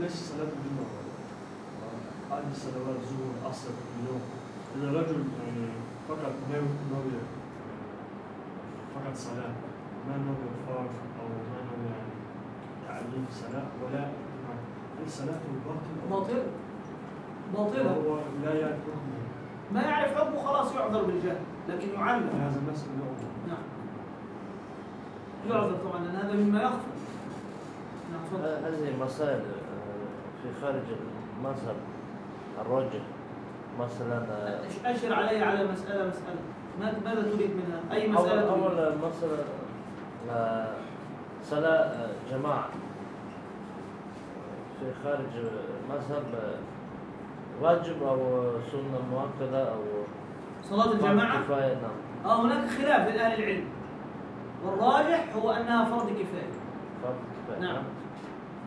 ليش صلاة الجمعة؟ عندي صلوات ظهر عصر اليوم. إذا رجل يعني فقط نوي فقط صلاة، ما نوي فرض أو ما نوي يعني تعليم صلاة ولا هل صلاته باطلة؟ باطلة. هو لا يعرف حكمه. ما يعرف حكمه خلاص يعذر بالجهل، لكن يعلم. هذا المسألة يعذر. نعم. يعذر طبعا لأن هذا مما يخفى. نعم. هذه مسائل في خارج المذهب الراجح، مثلا أشر علي على مسألة. ماذا تريد منها؟ أي مسألة؟ أول مسألة صلاة جماعة في خارج مذهب واجب أو سنة مؤكدة أو صلاة الجماعة؟ كفاية. نعم. هناك خلاف بين أهل العلم، والراجح هو أنها فرض كفاية. فرض كفاية. نعم.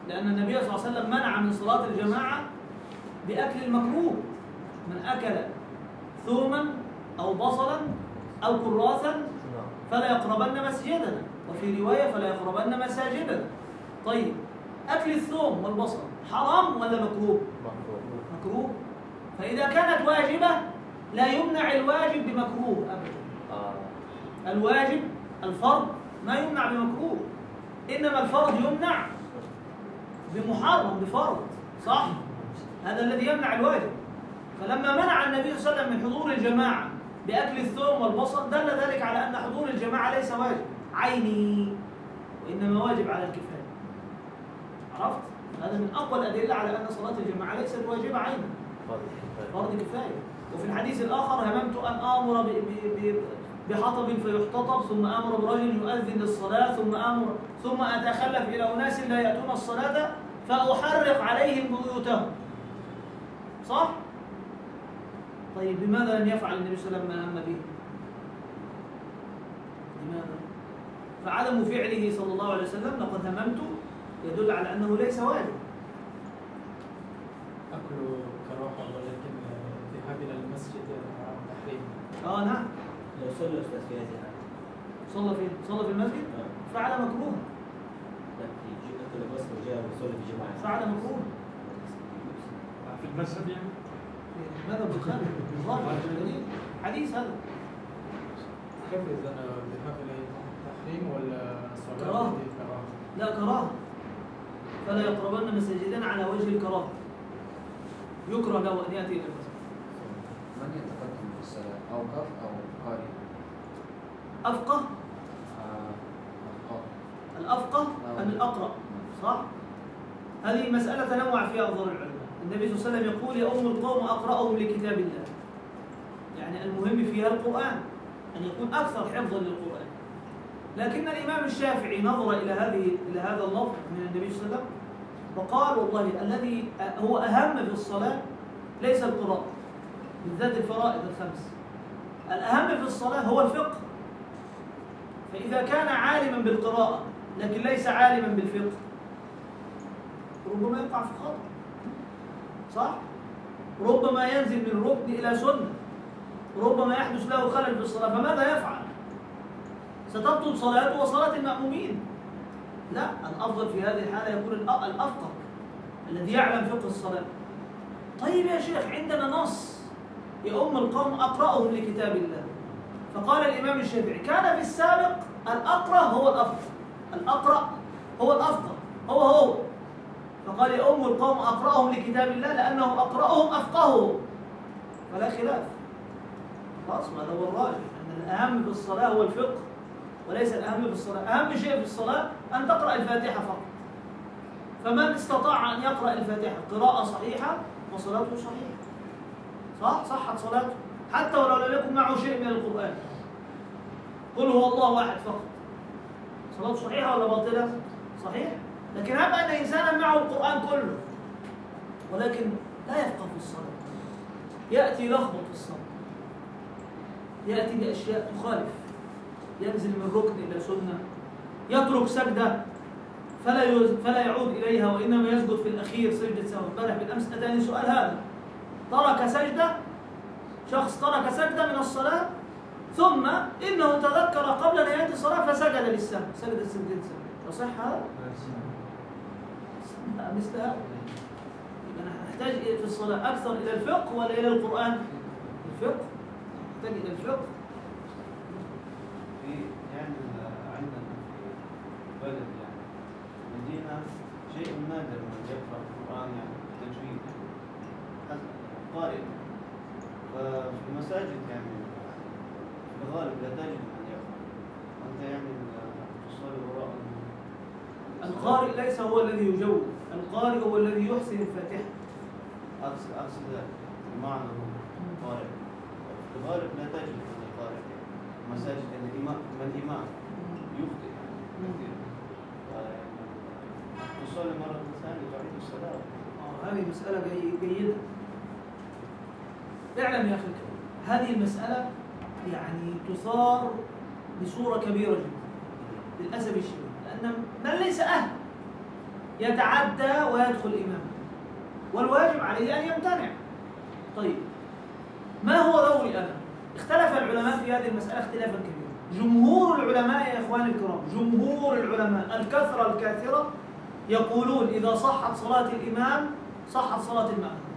لأن النبي صلى الله عليه وسلم منع من صلاة الجماعة بأكل المكروه، من أكل ثوما أو بصلا أو كراثا فلا يقربن مسجدنا، وفي رواية فلا يقربن مساجدنا. طيب، أكل الثوم والبصل حرام ولا مكروه؟ مكروه. فإذا كانت واجبة لا يمنع الواجب بمكروه أبدا. الواجب الفرض ما يمنع بمكروه، إنما الفرض يمنع بمحرم بفرض، صح؟ هذا الذي يمنع الواجب. فلما منع النبي صلى الله عليه وسلم من حضور الجماعة بأكل الثوم والبصل دل ذلك على أن حضور الجماعة ليس واجب عيني، وإنما واجب على الكفاية. عرفت؟ هذا من أقوى الأدلة على أن صلاة الجماعة ليست واجبة عينا، فرض كفاية. وفي الحديث الآخر هممت أن آمر بحطب فيحتطب، ثم آمر برجل يؤذن للصلاة، ثم أتخلف إلى أناس لا يأتون الصلاة فأحرق عليهم بيوتهم. صح؟ طيب لماذا لم يفعل النبي صلى الله عليه وسلم ما هم به؟ لماذا؟ فعدم فعله صلى الله عليه وسلم لقد هممت يدل على أنه ليس واجب. أكل كراهة، ولكن الذهاب إلى المسجد تحريم. نعم. لو صلى أستاذ في هذه الحالة صلى فين؟ صلى في المسجد؟ فعل مكروه. لا، في أكل بس وجاء وصلى في جماعة. فعل مكروه. في المذهب يعني؟ ماذا البخاري؟ حديث هذا. كيف إذا الذهاب إليه تحريم ولا صلاة كراهة؟ كراهة؟ لا، كراهة. فلا يقربن مساجدنا على وجه الكراهة. يكره له أن يأتي إلى المسجد. من يتقدم في الصلاة؟ أوقف أو قارئ؟ أفقه؟ الأقرأ، صح؟ هذه مسألة تنوع فيها أفضل العلماء. النبي صلى الله عليه وسلم يقول يؤم القوم أقرأهم لكتاب الله، يعني المهم فيها القرآن، أن يكون أكثر حفظا للقرآن. لكن الإمام الشافعي نظر إلى هذا اللفظ من النبي صلى الله عليه وسلم وقال والله الذي هو أهم في الصلاة ليس القراءة، بالذات الفرائض الخمس، الأهم في الصلاة هو الفقه. فإذا كان عالما بالقراءة لكن ليس عالما بالفقه ربما يقع في خطأ، صح؟ ربما ينزل من ركن إلى سنة، ربما يحدث له خلل في الصلاة، فماذا يفعل؟ ستبطل صلاته وصلاة المأمومين. لا، الأفضل في هذه الحالة يكون الأفقه الذي يعلم فقه الصلاة. طيب يا شيخ عندنا نص يؤم القوم أقرأهم لكتاب الله، فقال الإمام الشافعي كان في السابق الأقرأ هو الأفقه، الأقرأ هو الأفقه هو، فقال يؤم القوم أقرأهم لكتاب الله لأنه أقرأهم أفقههم، فلا خلاف. خلاص، هذا هو الراجح أن الأهم في الصلاة هو الفقه وليس الأهم في الصلاة. أهم شيء في الصلاة أن تقرأ الفاتحة فقط، فمن استطاع أن يقرأ الفاتحة قراءة صحيحة وصلاته صحيحة، صح؟ صحت صلاته حتى ولو لم يكن معه شيء من القرآن. قل هو الله واحد فقط، صلاته صحيحة ولا باطلة؟ صحيح. لكن هب أن إنسانا معه القرآن كله ولكن لا يفقه في الصلاة، يأتي يلخبط في الصلاة، يأتي بأشياء تخالف، ينزل من ركن إلى سنة، يترك سجدة فلا يعود إليها وإنما يسجد في الأخير سجدة سهو. امبارح بالأمس أتاني سؤال هذا، ترك سجدة، شخص ترك سجدة من الصلاة ثم إنه تذكر قبل نهاية الصلاة فسجد للسهو، سجد السجدة سهو، يصح هذا؟ لا، مثل هذا. يبقى نحتاج في الصلاة أكثر إلى الفقه ولا إلى القرآن؟ الفقه، نحتاج إلى الفقه. في يعني عندنا في بلد يعني مدينة شيء نادر من يقرأ القرآن يعني تجويد قارئ، ففي المساجد يعني في الغالب لا تجد من يقرأ، أنت يعني تصلي وراء القارئ ليس هو الذي يجود، القارئ هو الذي يحسن الفاتحة. أقصد ذلك بمعنى هو قارئ، في الغالب لا تجد من القارئ مساجد الإمام يخطئ كثير، تصلي مرة ثانية تعيد الصلاة. هذه مسألة جيدة. اعلم يا أخي الكريم، هذه المسألة يعني تثار بصورة كبيرة جدا للأسف الشديد، لأن من ليس أهل يتعدى ويدخل إماما، والواجب عليه أن يمتنع. طيب، ما هو دوري أنا؟ اختلف العلماء في هذه المسألة اختلافا كبيرا. جمهور العلماء يا إخواني الكرام، جمهور العلماء الكثرة الكاثرة يقولون إذا صحت صلاة الإمام صحت صلاة المأموم،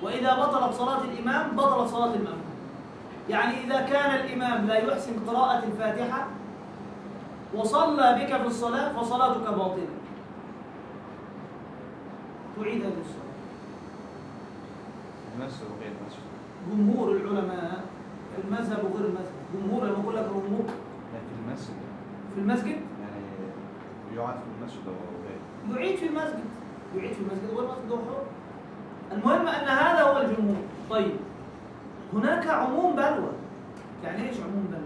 وإذا بطلت صلاة الإمام بطلت صلاة المأموم. يعني إذا كان الإمام لا يحسن قراءة الفاتحة وصلى بك في الصلاة فصلاتك باطلة، تعيد هذه الصلاة. المسجد وغير المسجد، جمهور العلماء في المذهب وغير المذهب، جمهور لما أقول لك جمهور لا في المسجد، في المسجد يعني يقعد في المسجد وغير، يعيد في المسجد، يعيد في المسجد والمسجد هو حر. المهم أن هذا هو الجمهور. طيب، هناك عموم بلوى. يعني ايش عموم بلوى؟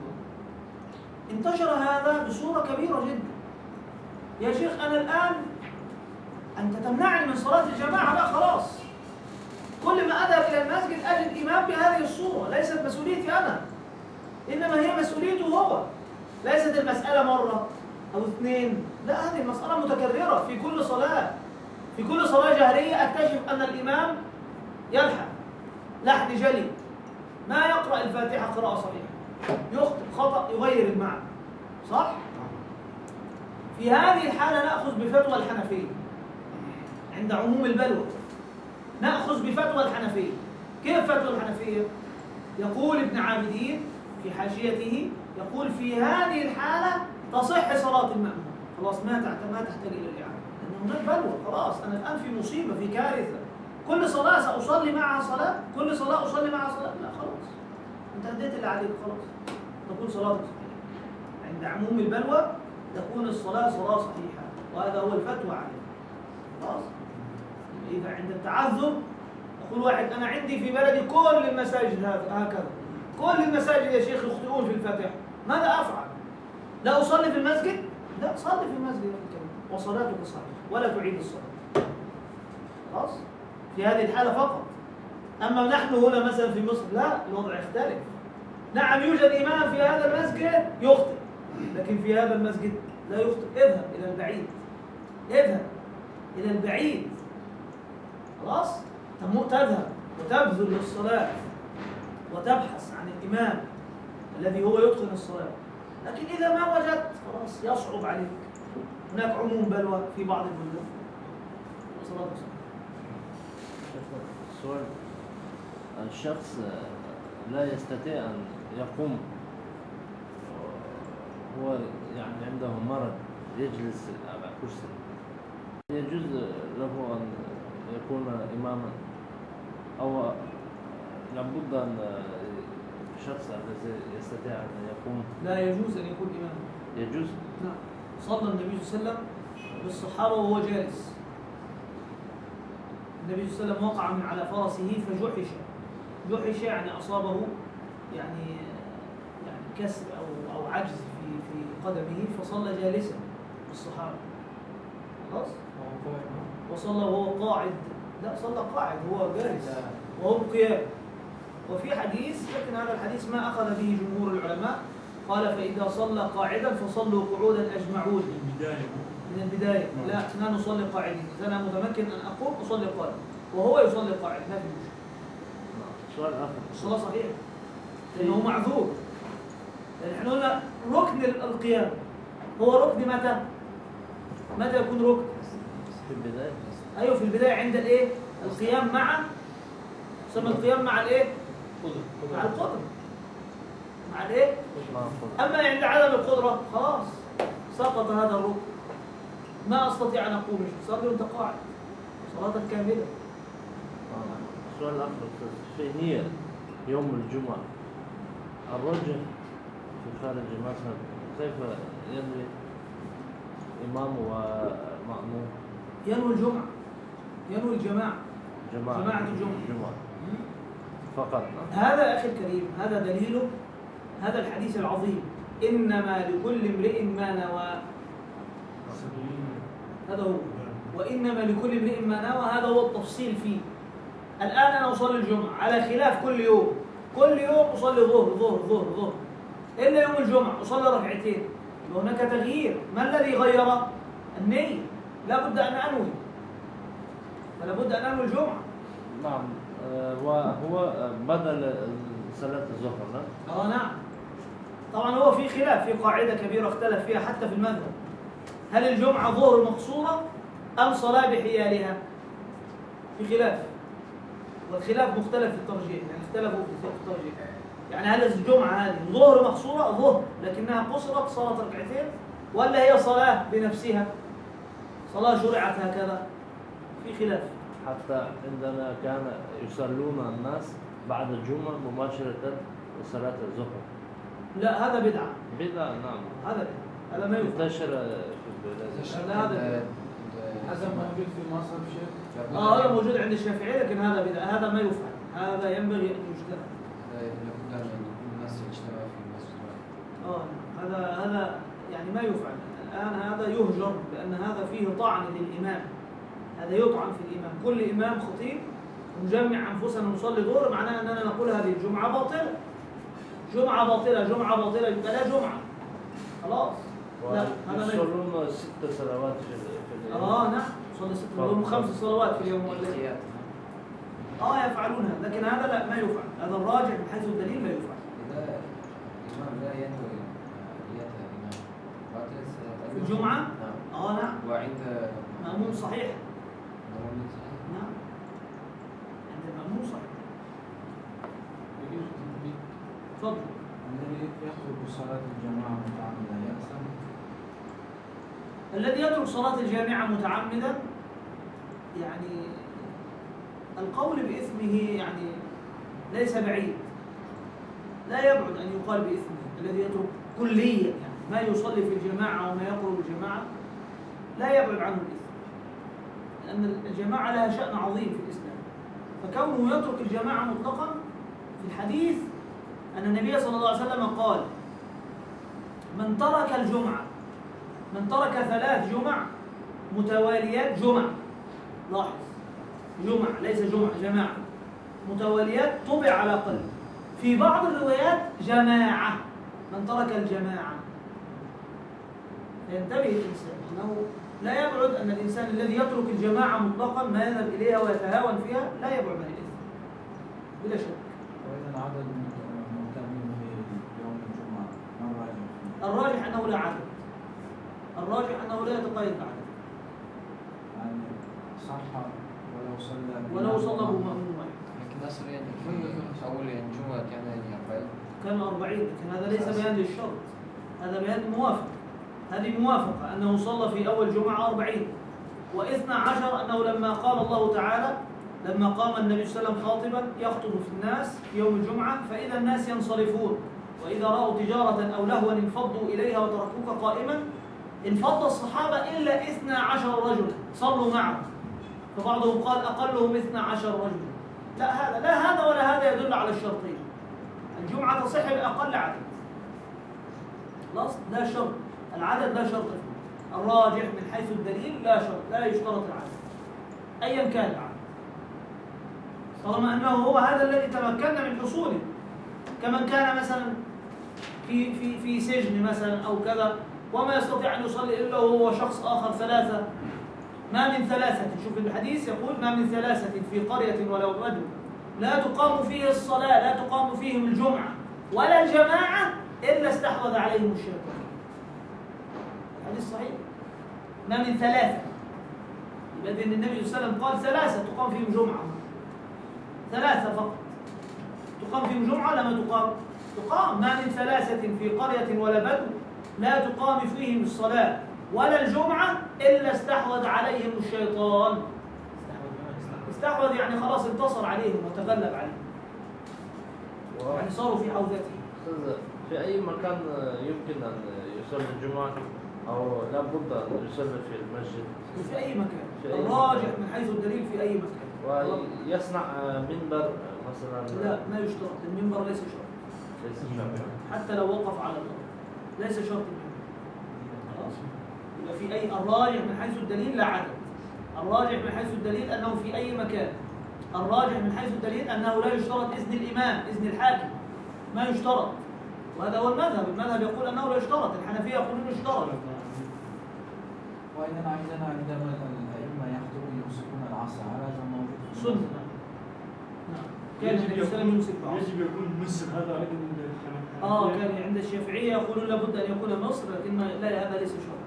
انتشر هذا بصورة كبيرة جدا. يا شيخ أنا الآن أنت تمنعني من صلاة الجماعة، لا خلاص، كل ما أذهب إلى المسجد أجد إمام بهذه الصورة، ليست مسؤوليتي أنا، إنما هي مسؤوليته هو. ليست المسألة مرة أو اثنين، لا، هذه المسألة متكررة في كل صلاة. في كل صلاة جهرية أكتشف أن الإمام يلحن لحن جلي، ما يقرأ الفاتحة قراءة صحيحة، يخطئ خطأ يغير المعنى، صح؟ في هذه الحالة نأخذ بفتوى الحنفية عند عموم البلوى، نأخذ بفتوى الحنفية. كيف فتوى الحنفية؟ يقول ابن عابدين في حاشيته، يقول في هذه الحالة تصح صلاة المأموم، خلاص ما تحتاج إلى الإعادة، لأن هناك بلوى، خلاص أنا الآن في مصيبة، في كارثة، كل صلاة سأصلي معها صلاة، كل صلاة أصلي معها صلاة، لا خلاص أنت أديت اللي عليك، خلاص تكون صلاتك صحيحة. عند عموم البلوى تكون الصلاة صلاة صحيحة. وهذا هو الفتوى عليه. خلاص؟ إذا عند التعذر يقول واحد أنا عندي في بلدي كل المساجد هكذا، كل المساجد يا شيخ يخطئون في الفاتحة، ماذا أفعل؟ لا أصلي في المسجد؟ لا، صلي في المسجد يا الكريم وصلاتك صحيحة ولا تعيد الصلاة. خلاص؟ في هذه الحالة فقط. أما نحن هنا مثلا في مصر لا، الوضع يختلف. نعم يوجد إمام في هذا المسجد يخطئ، لكن في هذا المسجد لا يخطئ. اذهب إلى البعيد، اذهب إلى البعيد. خلاص؟ تذهب وتبذل للصلاة وتبحث عن الإمام الذي هو يتقن الصلاة. لكن إذا ما وجدت خلاص يصعب عليك. هناك عموم بلوى في بعض البلدان. صلاة وسلام. السؤال، الشخص لا يستطيع أن يقوم، هو يعني عنده مرض يجلس على كرسي، يجوز له أن يكون إماما أو لابد أن الشخص الذي يستطيع أن يقوم؟ لا يجوز أن يكون إماما. يجوز؟ نعم. صلى النبي صلى الله عليه وسلم بالصحابة وهو جالس. النبي صلى الله عليه وسلم وقع من على فرسه فجحش يعني أصابه يعني كسر أو عجز في قدمه، فصلى جالسا بالصحابة. خلاص؟ وصلى وهو قاعد، لا صلى قاعد وهو جالس وهو قيام. وفي حديث، لكن هذا الحديث ما أخذ به جمهور العلماء، قال فإذا صلى قاعدا فصلوا قعودا أجمعون. من البداية لا، أنا نصلي قاعدين، إذا أنا متمكن أن أقوم أصلي قاعد وهو يصلي قاعد، ما في مشكلة. سؤال آخر. الصلاة صحيحة لأنه معذور. لأن احنا قلنا ركن القيام هو ركن متى؟ متى يكون ركن؟ في البداية. أيوه في البداية عند الإيه؟ القيام مع، سمى القيام مع الإيه؟ مع القدرة. مع الإيه؟ أما عند عدم القدرة خلاص سقط هذا الركن. ما أستطيع أن أقوم، صلي وأنت قاعد صلاتك كاملة. السؤال الآخر، في نية يوم الجمعة الرجل في خارج مثلا كيف ينوي إمام ومأموم؟ ينوي الجمعة، ينوي الجماعة، جماعة الجمعة فقط. هذا أخي الكريم، هذا دليله هذا الحديث العظيم، إنما لكل امرئ ما نوى. هذا هو، وإنما لكل امرئ ما نوى، هذا هو التفصيل فيه. الآن أنا أصلي الجمعة على خلاف كل يوم، كل يوم أصلي ظهر إلا يوم الجمعة أصلي ركعتين. هناك تغيير، ما الذي غير؟ النية. لا بد أن أنوي، فلا بد أن أنوي الجمعة. نعم. وهو بدل صلاة الظهر. نعم. طبعا هو في خلاف، في قاعدة كبيرة اختلف فيها حتى في المذهب، هل الجمعة ظهر مقصورة أم صلاة بحيالها؟ في خلاف، والخلاف مختلف في الترجيح، يعني اختلفوا في الترجيح. يعني هل الجمعة هذه ظهر مقصورة ظهر لكنها قصرت صلاة ركعتين، ولا هي صلاة بنفسها، صلاة شرعت هكذا؟ في خلاف. حتى عندنا كان يصلون الناس بعد الجمعة مباشرة صلاة الظهر. لا هذا بدعة. بدعة نعم. هذا ما ينفع. انتشر في البلاد. لا هذا هذا موجود في مصر شيخ. هذا موجود عند الشافعية، لكن هذا بدعة، هذا ما يفعل، هذا ينبغي أن يجتنب. لابد أن يكون الناس يجتمعوا في المسجد. هذا يعني ما يفعل الآن، هذا يهجر، لأن هذا فيه طعن للإمام، هذا يطعن في الإمام. كل إمام خطيب نجمع أنفسنا نصلي ظهر، معناه أننا نقول هذه الجمعة باطلة، جمعة باطلة، يبقى لا جمعة خلاص. لا هذا ما يصلون 6 صلوات في اليوم. نعم يصلي 6 صلوات، 5 صلوات في اليوم والليل. يفعلونها، لكن هذا لا ما يفعل، هذا الراجع من حيث الدليل لا يفعل. إذا الإمام لا ينوي نية الإمام باطل الصلاة في الجمعة؟ نعم. نعم. وعند مأموم صحيح. مأموم صحيح. نعم. عند المأموم صحيح. تفضل. الذي يترك صلاة الجماعة متعمدا يأثم؟ الذي يترك صلاة الجامعة متعمدا يعني القول بإثمه يعني ليس بعيد، لا يبعد أن يقال بإثمه. الذي يترك كليا يعني ما يصلي في الجماعة وما يقرب الجماعة لا يبعد عنه الإثم، لأن الجماعة لها شأن عظيم في الإسلام. فكونه يترك الجماعة مطلقا، في الحديث أن النبي صلى الله عليه وسلم قال: من ترك الجمعة، من ترك 3 جمع متواليات، جمع، لاحظ، جمع ليس جمع، جماعة متواليات، طبع على قلبه. في بعض الروايات جماعة، من ترك الجماعة. ينتبه الإنسان أنه لا يبعد، أن الإنسان الذي يترك الجماعة مطلقا ما يذهب إليها ويتهاون فيها لا يبعد عن الإثم بلا شك. وإذا عدد المهتمين بيوم الجمعة ما الراجح؟ الراجح أنه لا عدد، الراجح أنه لا يتقيد بعدد، يعني صح ولو صلى بمأموم واحد. لكن أصلا يعني أول يعني جمعة كانوا 40، لكن هذا ليس بيان للشرط، هذا بيان موافق. هذه موافقة أنه صلى في أول جمعة 40، و12 أنه لما قال الله تعالى، لما قام النبي صلى الله عليه وسلم خاطبا يخطب في الناس في يوم الجمعة، فإذا الناس ينصرفون وإذا رأوا تجارة أو لهوا انفضوا إليها وتركوك قائما، انفض الصحابة إلا 12 رجلا صلوا معه، فبعضهم قال أقلهم 12 رجلا. لا هذا ولا هذا يدل على الشرطين. الجمعة تصح بأقل عدد، خلاص، لا شرط، العدد لا شرط فيه. الراجح من حيث الدليل لا شرط، لا يشترط العدد أيا كان العدد، طالما أنه هو هذا الذي تمكنا من حصوله. كمن كان مثلا في سجن مثلا أو كذا، وما يستطيع أن يصلي إلا هو وشخص آخر 3، ما من 3، شوف الحديث يقول: ما من 3 في قرية ولو بدو لا تقام فيه الصلاة، لا تقام فيهم الجمعة ولا الجماعة إلا استحوذ عليهم الشيطان. الحديث صحيح، ما من 3. يبقى إن النبي صلى الله عليه وسلم قال 3 تقام فيهم جمعة، 3 فقط تقام فيهم جمعة. لما تقام ما من 3 في قرية ولا بدو لا تقام فيهم الصلاة ولا الجمعة إلا استحوذ عليهم الشيطان. استحوذ يعني خلاص انتصر عليهم وتغلب عليهم، يعني صاروا في حوزته. في أي مكان يمكن أن يصلي الجمعة أو لا بد أن يصلي في المسجد؟ في أي مكان، الراجح من حيث الدليل في أي مكان. ويصنع منبر مثلا؟ لا، ما يشترط، المنبر ليس شرط، حتى لو وقف على الأرض ليس شرط المنبر. خلاص، يبقى في أي، الراجح من حيث الدليل لا عدد، الراجح من حيث الدليل أنه في أي مكان، الراجح من حيث الدليل أنه لا يشترط إذن الإمام، إذن الحاكم ما يشترط، وهذا هو المذهب يقول أنه لا يشترط، الحنفية يقولون يشترط. وإذا عندما الأئمة يخطبون يمسكون العصا، هذا موجود في سنة. نعم، كان النبي صلى الله عليه وسلم يمسك بعصا. يجب يكون مصر، هذا أيضا من الحنفية. كان عند الشافعية يقولون لابد أن يكون مصر، لكن لا، هذا ليس شرط.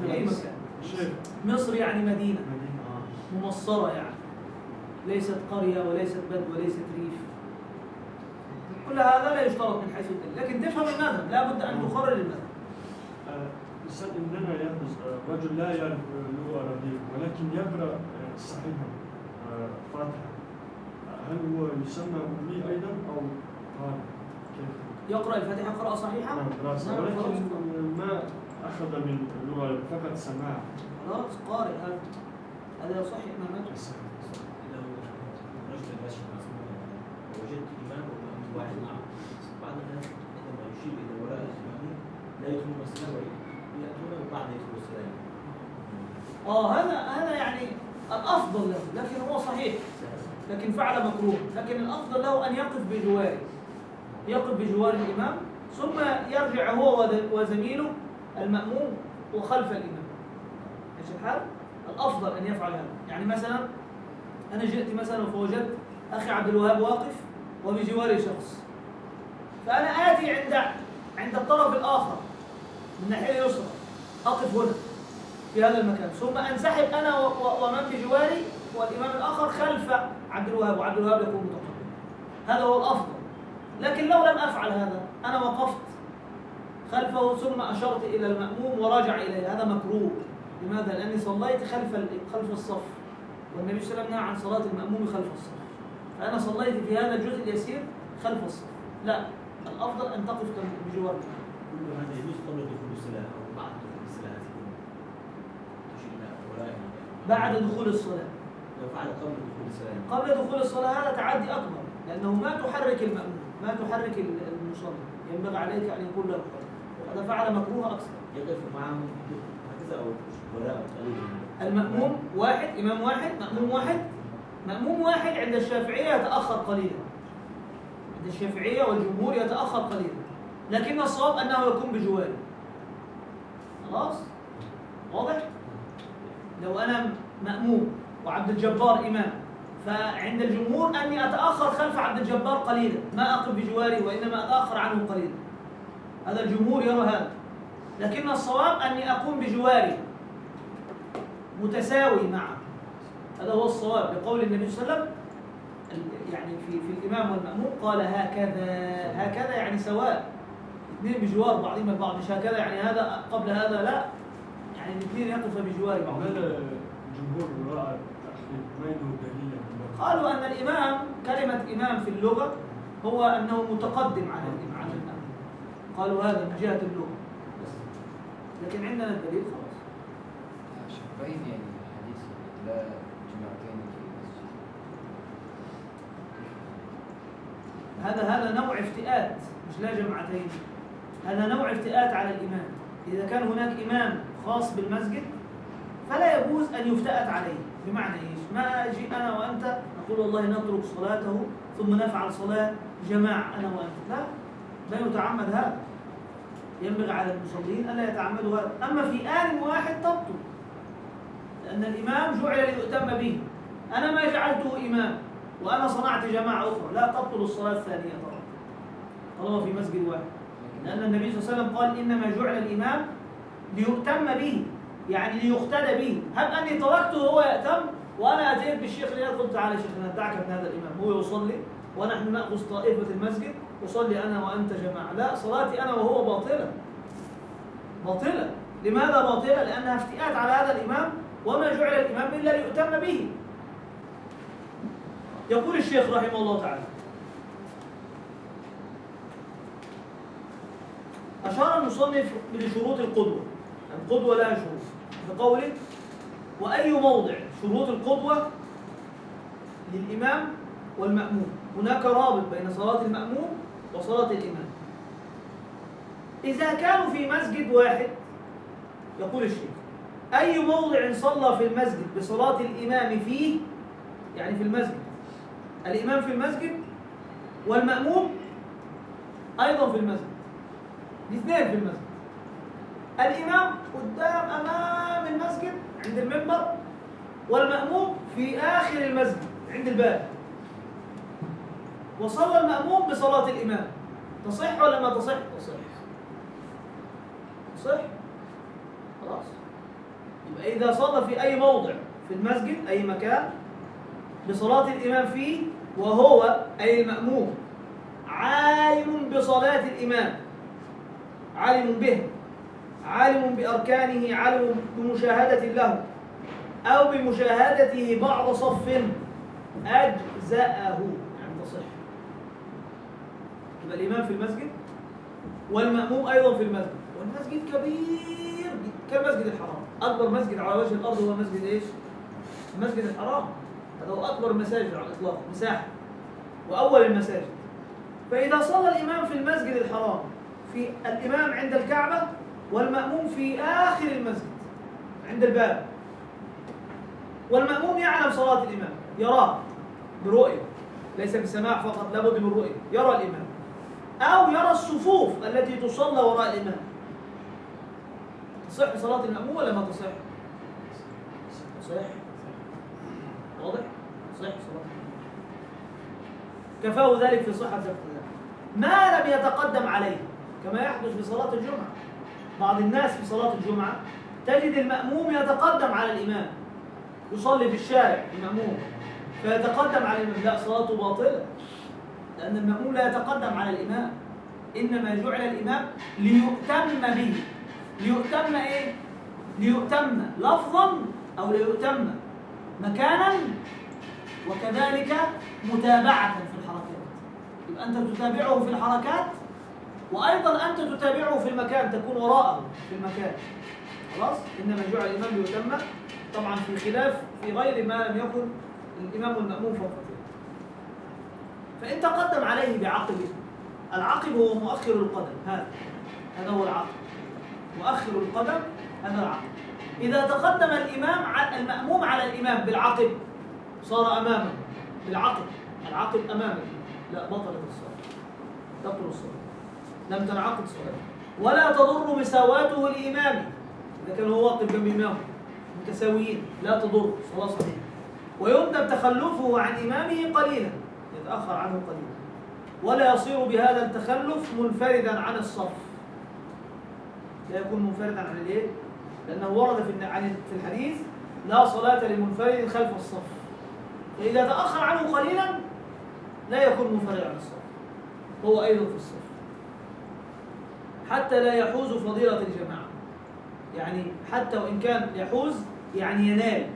في أي مكان. مصر يعني مدينة ممصرة، يعني ليست قرية وليست بدو وليست ريف. كل هذا لا يشترط من حيث الدليل، لكن تفهم المذهب، لا بد أن تقرر المذهب. الإنسان عندما يحدث رجل لا يعرف لغة عربية ولكن يقرأ صحيحا فاتحة، هل هو يسمى أمي أيضا أو قارئ؟ كيف؟ يقرأ الفاتحة قراءة صحيحة؟ نعم، قراءة، ولكن ما أخذ من اللغة، فقط سماع. خلاص، قارئ هذا يصح إمامته. لو رجل ماشي ووجدت إمام وإمام واحد معه، بعض الناس عندما يشير إلى وراء الإمام لا يدخلون الصلاة ويأتون وبعد يدخلوا الصلاة. هذا يعني الأفضل له، لكن هو صحيح، لكن فعل مكروه، لكن الأفضل له أن يقف بجوار الإمام، ثم يرجع هو وزميله المأموم وخلف الإمام. ايش الحال؟ الأفضل أن يفعل هذا. يعني مثلا أنا جئت مثلا فوجدت أخي عبد الوهاب واقف وبجواري شخص، فأنا آتي عند الطرف الآخر من الناحية اليسرى، أقف هنا في هذا المكان، ثم أنسحب أنا ومن بجواري والإمام الآخر خلف عبد الوهاب، وعبد الوهاب يكون متقدم. هذا هو الأفضل. لكن لو لم أفعل هذا، أنا وقفت خلفه ثم أشرت إلى المأموم ورجع إليه، هذا مكروه. لماذا؟ لأني صليت خلف الصف، والنبي صلى الله عليه وسلم نهى عن صلاة المأموم خلف الصف، فأنا صليت في هذا الجزء اليسير خلف الصف. لا، الأفضل أن تقف بجوار. كل هذا يجوز قبل دخول الصلاة أو بعد دخول الصلاة؟ وراء بعد دخول الصلاة. لو فعل قبل دخول الصلاة قبل دخول الصلاة هذا تعدي أكبر، لأنه ما تحرك المأموم، ما تحرك المصلي، ينبغي عليك أن يكون له قلب. هذا فعل مكروه أكثر. يقف معهم هكذا أو وراء قليلا. المأموم واحد، إمام واحد، مأموم واحد. مأموم واحد عند الشافعية يتأخر قليلا. عند الشافعية والجمهور يتأخر قليلا، لكن الصواب أنه يكون بجواره. خلاص؟ واضح؟ لو أنا مأموم وعبد الجبار إمام، فعند الجمهور أني أتأخر خلف عبد الجبار قليلا، ما أقف بجواره وإنما أتأخر عنه قليلا. هذا الجمهور يرى هذا، لكن الصواب أني أقوم بجواره متساوي معه. هذا هو الصواب لقول النبي صلى الله عليه وسلم، يعني في الإمام والمأموم قال هكذا يعني سواء، اثنين بجوار بعضهم البعض، مش هكذا يعني هذا قبل هذا، لا، يعني الاثنين يقف بجوار بعضهم. الجمهور رأى التأخير ما عنده دليل. قالوا أن الإمام، كلمة إمام في اللغة هو أنه متقدم على الإمام. قالوا هذا من جهة اللغة، لكن عندنا الدليل خلاص. شقين يعني الحديث لا جماعتين في المسجد. هذا نوع افتئات، مش لا جمعتين. هذا نوع افتئات على الإمام. إذا كان هناك إمام خاص بالمسجد فلا يجوز أن يفتأت عليه. بمعنى إيش؟ ما أجي أنا وأنت نقول والله نترك صلاته ثم نفعل صلاة جماعة أنا وأنت، لا يتعمد هذا. ينبغي على المصلين ألا يتعمدوا هذا. أما في آن واحد تبطل، لأن الإمام جعل ليؤتم به. أنا ما جعلته إمام وأنا صنعت جماعة أخرى، لا تبطل الصلاة الثانية طبعا طالما في مسجد واحد، لأن النبي صلى الله عليه وسلم قال إنما جعل الإمام ليؤتم به، يعني ليقتدى به. هب أني تركته وهو يأتم وأنا أتيت بالشيخ اللي قلت تعالى شيخنا دعك من هذا الإمام، هو يصلي ونحن نأخذ طائفة المسجد وصلي أنا وأنت جماعة، لا، صلاتي أنا وهو باطلة. باطلة. لماذا باطلة؟ لأنها افتئات على هذا الإمام، وما جعل الإمام إلا ليؤتم به. يقول الشيخ رحمه الله تعالى: أشار المصنف لشروط القدوة. القدوة لها شروط بقوله: وأي موضع شروط القدوة للإمام والمأموم. هناك رابط بين صلاة المأموم وصلاة الإمام. إذا كانوا في مسجد واحد، يقول الشيخ: أي موضع صلى في المسجد بصلاة الإمام فيه، يعني في المسجد، الإمام في المسجد والمأموم أيضا في المسجد، الاثنين في المسجد. الإمام قدام أمام المسجد عند المنبر، والمأموم في آخر المسجد عند الباب، وصلى المأموم بصلاة الإمام، تصح ولا ما تصح؟ تصح. تصح؟ خلاص. يبقى إذا صلى في أي موضع في المسجد، أي مكان، بصلاة الإمام فيه، وهو أي المأموم عالم بصلاة الإمام، عالم به، عالم بأركانه، عالم بمشاهدة له أو بمشاهدته بعض صف، أجزأه، يعني تصح. يبقى الإمام في المسجد والمأموم أيضا في المسجد، والمسجد كبير كالمسجد الحرام. أكبر مسجد على وجه الأرض هو مسجد إيش؟ المسجد الحرام. هذا هو أكبر المساجد على الإطلاق مساحة، وأول المساجد. فإذا صلى الإمام في المسجد الحرام، في الإمام عند الكعبة والمأموم في آخر المسجد عند الباب، والمأموم يعلم صلاة الإمام، يراه برؤية، ليس بسماع فقط، لابد من رؤية، يرى الإمام أو يرى الصفوف التي تصلى وراء الإمام، تصح صلاة المأموم ولا ما تصح؟ تصح. واضح؟ صح صلاة. كفاه ذلك في صحة الاقتداء ما لم يتقدم عليه، كما يحدث في صلاة الجمعة. بعض الناس في صلاة الجمعة تجد المأموم يتقدم على الإمام، يصلي في الشارع المأموم فيتقدم على الإمام، لا، صلاته باطلة، لأن المأموم لا يتقدم على الإمام، إنما جعل الإمام ليؤتم به. ليؤتم إيه؟ ليؤتم لفظا أو ليؤتم مكانا، وكذلك متابعة في الحركات. يبقى أنت تتابعه في الحركات، وأيضا أنت تتابعه في المكان، تكون وراءه في المكان. خلاص؟ إنما جعل الإمام ليؤتم طبعا في خلاف في غير ما لم يكن الإمام والمأموم فقط. فإن تقدم عليه بعقبه، العقب هو مؤخر القدم، هذا هو العقب، مؤخر القدم هذا العقب. إذا تقدم المأموم على الإمام بالعقب صار أمامه بالعقب، العقب أمامه، لا بطلت الصلاة، تبطل الصلاة، لم تنعقد صلاة، ولا تضر مساواته لإمامه إذا كان هو واقف جنب إمامه متساويين، لا تضر، صلاة صحيحة. ويندب تخلفه عن إمامه قليلا، يتأخر عنه قليلا، ولا يصير بهذا التخلف منفردا عن الصف، لا يكون منفردا عن الايه؟ لأنه ورد في الحديث لا صلاة لمنفرد خلف الصف، فإذا تأخر عنه قليلا لا يكون منفردا عن الصف، هو أيضا في الصف، حتى لا يحوز فضيلة الجماعة. يعني حتى وإن كان يحوز يعني ينال،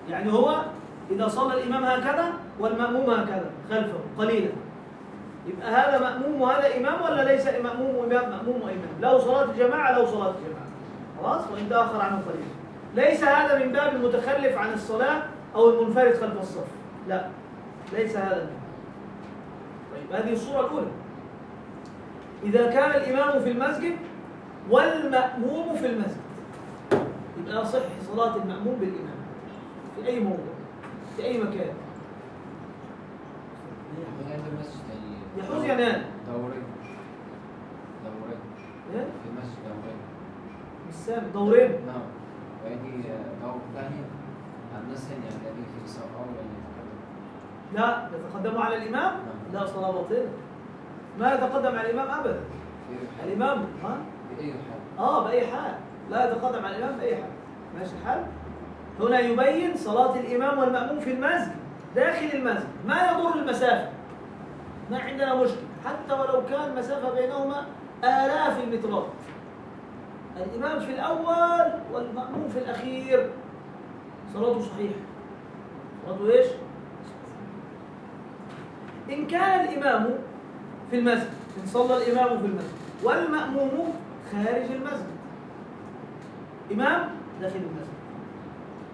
يعني هو إذا صلى الإمام هكذا والمأموم هكذا خلفه قليلا، يبقى هذا مأموم وهذا إمام ولا ليس مأموم وإمام؟ مأموم وإمام، له صلاة الجماعة له صلاة الجماعة، خلاص، وإن تأخر عنه قليلا. ليس هذا من باب المتخلف عن الصلاة أو المنفرد خلف الصف، لا، ليس هذا منه. طيب هذه الصورة الأولى. إذا كان الإمام في المسجد والمأموم في المسجد يبقى يصح صلاة المأموم بالإمام في أي موضع في أي مكان. يحوز ينال دورين إيه؟ في المسجد دورين. مش سامع، دورين. نعم، ويجي دور ثاني الناس هنا الذي في صف أول يتقدم. لا يتقدموا على الإمام؟ لا، صلاة باطلة. ما يتقدم على الإمام أبدا. الإمام بأي حال؟ بأي حال، لا يتقدم على الإمام بأي حال. ماشي الحال؟ هنا يبين صلاة الإمام والمأموم في المسجد داخل المسجد، ما يضر المسافة، ما عندنا مشكلة، حتى ولو كان مسافة بينهما آلاف المترات. الإمام في الأول والمأموم في الأخير صلاته صحيحة. صلاته إيش؟ إن كان الإمام في المسجد، إن صلى الإمام في المسجد والمأموم خارج المسجد، إمام داخل المسجد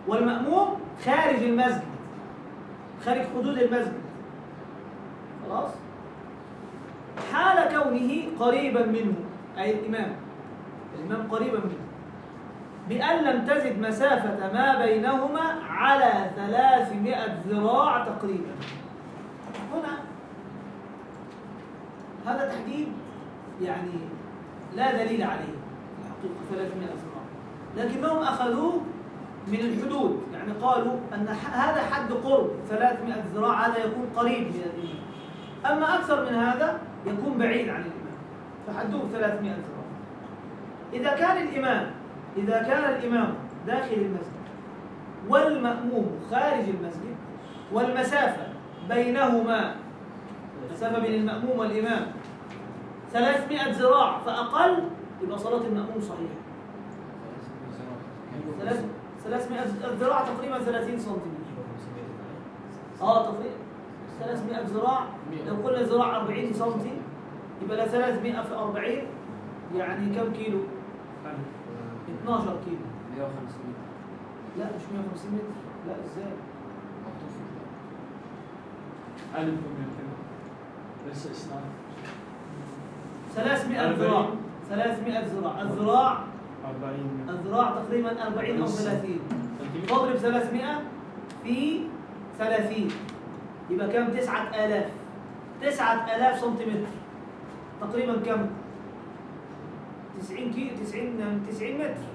والمأموم خارج المسجد، خارج حدود المسجد، خلاص؟ حال كونه قريبا منه، أي الإمام قريبا منه، بأن لم تزد مسافة ما بينهما على 300 ذراع تقريبا. هنا هذا تحديد يعني لا دليل عليه الحقيقة 300 ذراع، لكنهم أخذوه من الحدود، يعني قالوا أن هذا حد قرب 300 ذراع، هذا يكون قريب من الإمام، أما أكثر من هذا يكون بعيد عن الإمام، فحدوه 300 ذراع. إذا كان الإمام داخل المسجد والمأموم خارج المسجد والمسافة بينهما، المسافة بين المأموم والإمام 300 ذراع فأقل، يبقى صلاة المأموم صحيحة. 300 ذراع تقريبا 30 سنتيمتر. تقريبا 300 ذراع، لو قلنا ذراع 40 سنتي يبقى 300 في 40 يعني كم كيلو؟ 12 كيلو. 150 متر. لا مش 150 متر، لا ازاي؟ ألف من كده ليس إسلام. 300 ذراع، 300 ذراع، الذراع 40 الذراع تقريبا 40 أو 30. تضرب 300 في 30 يبقى كم؟ 9000. 9000 سنتيمتر تقريبا كم؟ 90 كيلو، 90 متر.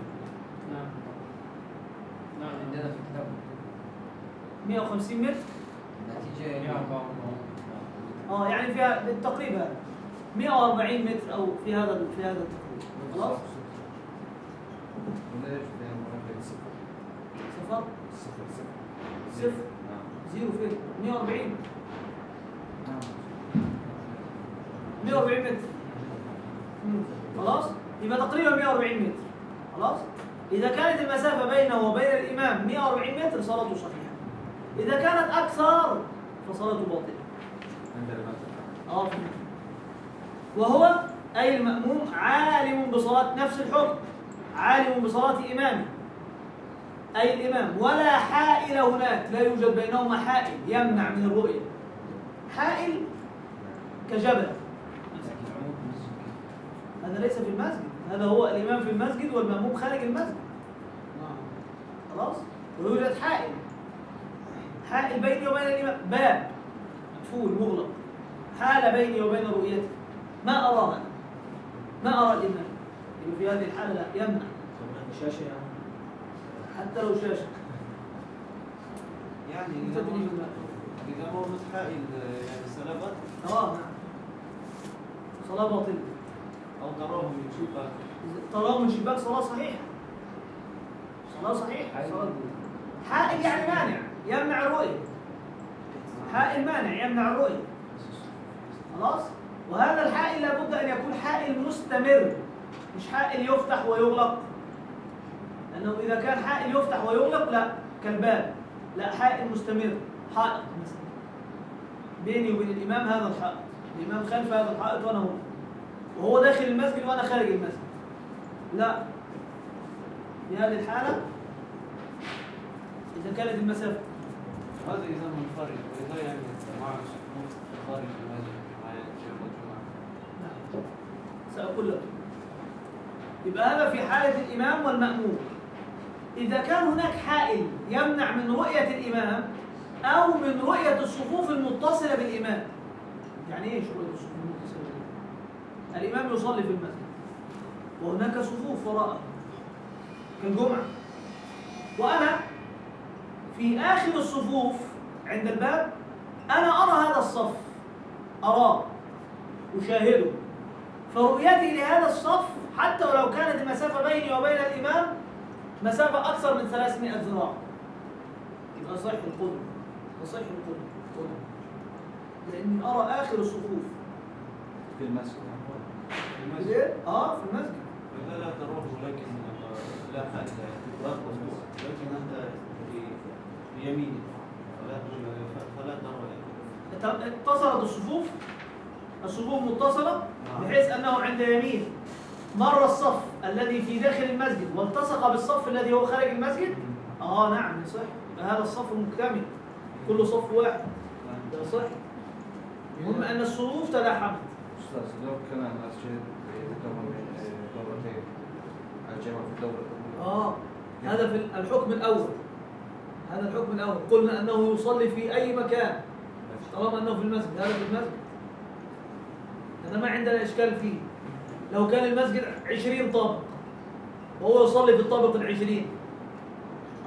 نعم عندنا في كتاب 150 متر. النتيجة 140. يعني فيها بالتقريب هذا 140 متر او في هذا التقريب. خلاص؟ صفر؟ صفر؟ زيرو فين؟ 140. 140 متر. خلاص؟ يبقى تقريبا 140 متر. خلاص؟ إذا كانت المسافة بينه وبين الإمام 140 متر صلاته صحيحة. إذا كانت أكثر فصلاته باطلة. وهو أي المأموم عالم بصلاة، نفس الحكم، عالم بصلاة إمامه أي الإمام ولا حائل هناك، لا يوجد بينهما حائل يمنع من الرؤية. حائل كجبل، هذا ليس في المسجد، هذا هو الإمام في المسجد والمأموم خارج المسجد. خلاص؟ ويوجد حائل، حائل بيني وبين الإمام، باب مقفول مغلق حال بيني وبين رؤيته، ما أراه أنا، ما أرى الإمام، يبقى في هذه الحالة لا يمنع. شاشة يعني حتى لو شاشة يعني إذا هو متحائل يعني صلابات نعم، صلاة باطلة أو تراه من شباك. تراه من شباك صلاة صحيحة، صلاة صحيحة. حائل يعني مانع يمنع الرؤية، حائل مانع يمنع الرؤية. خلاص؟ وهذا الحائل لابد أن يكون حائل مستمر، مش حائل يفتح ويغلق، لأنه إذا كان حائل يفتح ويغلق لا كالباب، لا حائل مستمر، حائط مثلا بيني وبين الإمام هذا الحائط، الإمام خلف هذا الحائط وأنا هنا، وهو داخل المسجد وأنا خارج المسجد، لا. في هذه الحالة إذا كانت المسافة هذا إذا منفرد، وإذا يعني مع صفوف خارج المسجد مع شيخ الجمعة. سأقول لك. يبقى هذا في حالة الإمام والمأموم. إذا كان هناك حائل يمنع من رؤية الإمام أو من رؤية الصفوف المتصلة بالإمام. يعني إيش رؤية الصفوف المتصلة بالإمام؟ الإمام يصلي في المسجد وهناك صفوف وراءه كالجمعة، وأنا في آخر الصفوف عند الباب، أنا أرى هذا الصف، أراه أشاهده، فرؤيتي لهذا الصف حتى ولو كانت المسافة بيني وبين الإمام مسافة أكثر من 300 ذراع، يبقى صح القدر، صح القدر، لأني أرى آخر الصفوف في المسجد. في المسجد. وإذا لا تروه لكن لا حائل لكن أنت بيمينك فلا ترى، اتصلت الصفوف متصلة بحيث أنه عند يمين مر الصف الذي في داخل المسجد والتصق بالصف الذي هو خارج المسجد. نعم يصح، يبقى هذا الصف مكتمل، كل صف واحد، يصح. المهم أن الصفوف تلاحمت. أستاذ لو كان المسجد يتكون من دورتين، الجمع في الدورة الأولى. هذا في الحكم الأول، هذا الحكم الأول، قلنا أنه يصلي في أي مكان طالما أنه في المسجد، هذا في المسجد، هذا ما عندنا إشكال فيه. لو كان المسجد 20 طابق وهو يصلي في الطابق 20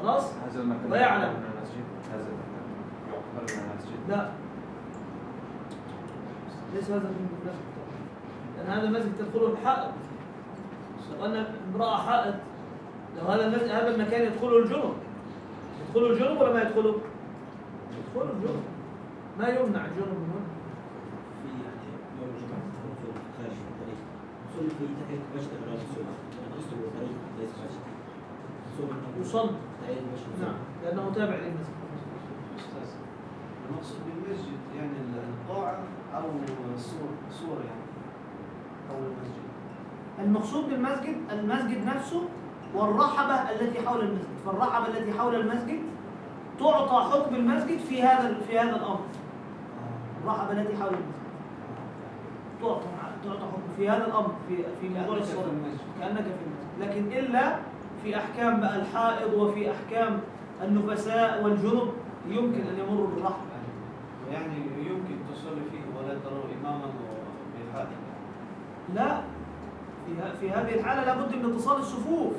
خلاص هذا المكان لا يعلم، من المسجد، هذا المكان يعتبر من المسجد. لا ليس هذا من المسجد، لأن هذا المسجد تدخله الحائط. لو أن امرأة حائط، لو هذا المكان يدخله الجنب، يدخله الجنب ولا ما يدخله؟ يدخله الجنب، ما يمنع الجنب من هنا. في يعني يوم الجمعة في خارج الطريق صلي في تحت مشهد غير السوق، يعني أصل الطريق ليس مشهد سوق يصلي تحت المشهد. نعم لأنه تابع للمسجد. أستاذ المقصود بالمسجد يعني القاعة أو صور يعني أو المسجد. المقصود بالمسجد المسجد نفسه والرحبة التي حول المسجد، فالرحبة التي حول المسجد تعطى حكم المسجد في هذا الأمر. الرحبة التي حول المسجد تعطى حكم في هذا الأمر في موضوع الصلاة كأنك في المسجد، لكن إلا في أحكام بقى الحائض وفي أحكام النفساء والجنب يمكن أن يمر بالرحبة. يعني يمكن تصلي فيه ولا ترى إماما بالحائط. لا، في هذه الحالة لابد من اتصال الصفوف.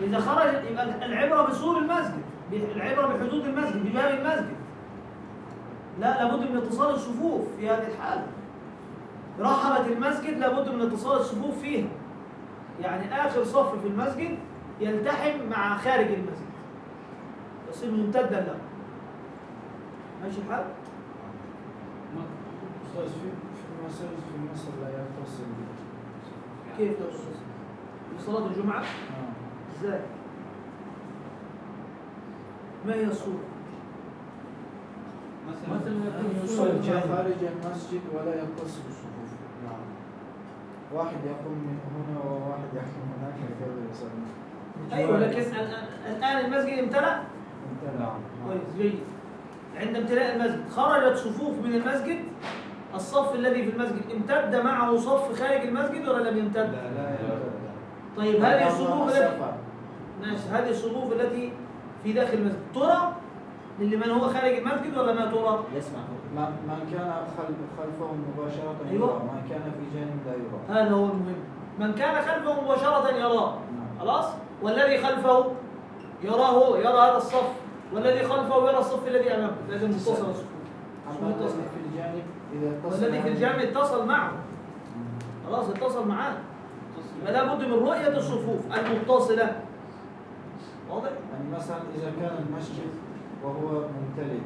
إذا خرج يبقى العبرة بسور المسجد، العبرة بحدود المسجد، بباب المسجد. لا، لابد من اتصال الصفوف في هذه الحالة. رحبة المسجد لابد من اتصال الصفوف فيها، يعني آخر صف في المسجد يلتحم مع خارج المسجد، يصير ممتدا له. ماشي الحال؟ أستاذ في مساجد في مصر لا يتصل كيف تصل؟ في صلاة الجمعة؟ ازاي؟ ما هي الصورة؟ مثلا يصلي خارج المسجد ولا يتصل الصفوف. نعم. واحد يقوم من هنا وواحد يقوم هناك هكذا يصلي. أيوه، لكن الآن المسجد امتلأ. نعم. كويس، جيد. عند امتلاء المسجد خرجت صفوف من المسجد، الصف الذي في المسجد امتد معه صف خارج المسجد ولا لم يمتد؟ لا يمتد. طيب هذه الصفوف التي مسافة. ماشي، هذه الصفوف التي في داخل المسجد ترى لمن هو خارج المسجد ولا ما ترى؟ يسمع من كان خلفه مباشرة أيوة. يرى، من كان في جانب لا يرى. هذا هو المهم. من كان خلفه مباشرة يراه، نعم. خلاص؟ والذي خلفه يراه، يرى هذا الصف، والذي خلفه يرى الصف الذي أمامه، لازم متصل الصفوف. أما الذي في الجانب إذا اتصل والذي في الجامع اتصل معه، خلاص اتصل معاه، يبقى لابد من رؤية الصفوف المتصلة. واضح؟ يعني مثلا إذا كان المسجد وهو ممتلئ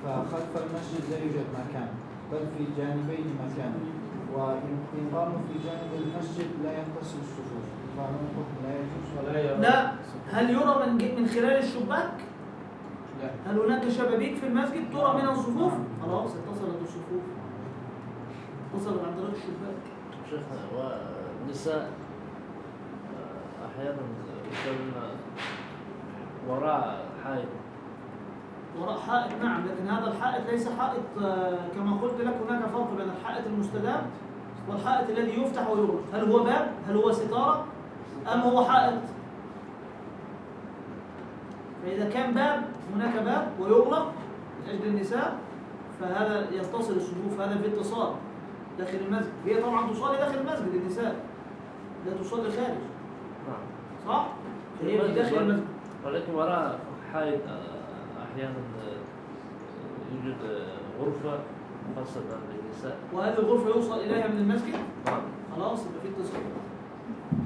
فخلف المسجد لا يوجد مكان بل في جانبيه مكان، وإن قاموا في جانب المسجد لا يتصل الصفوف فنقول لا يجوز ولا يرى. لا، هل يرى من خلال الشباك؟ لا. هل هناك شبابيك في المسجد ترى منها الصفوف؟ خلاص اتصلت الصفوف، اتصلت عن طريق الشباك. شيخنا والنساء أحيانا يكون وراء حائط. وراء حائط، نعم، لكن هذا الحائط ليس حائط كما قلت لك، هناك فرق بين الحائط المستدام والحائط الذي يفتح ويغلق. هل هو باب؟ هل هو ستارة؟ أم هو حائط؟ فإذا كان باب، هناك باب ويغلق من أجل النساء، فهذا يتصل الصفوف، هذا في اتصال داخل المسجد. هي طبعا تصلي داخل المسجد النساء، لا تصلي خارج. نعم. صح؟ هي في داخل المسجد. ولكن وراء حائط أحيانا يوجد غرفة خاصة للنساء. وهذه الغرفة يوصل إليها من المسجد؟ نعم. خلاص يبقى في اتصال.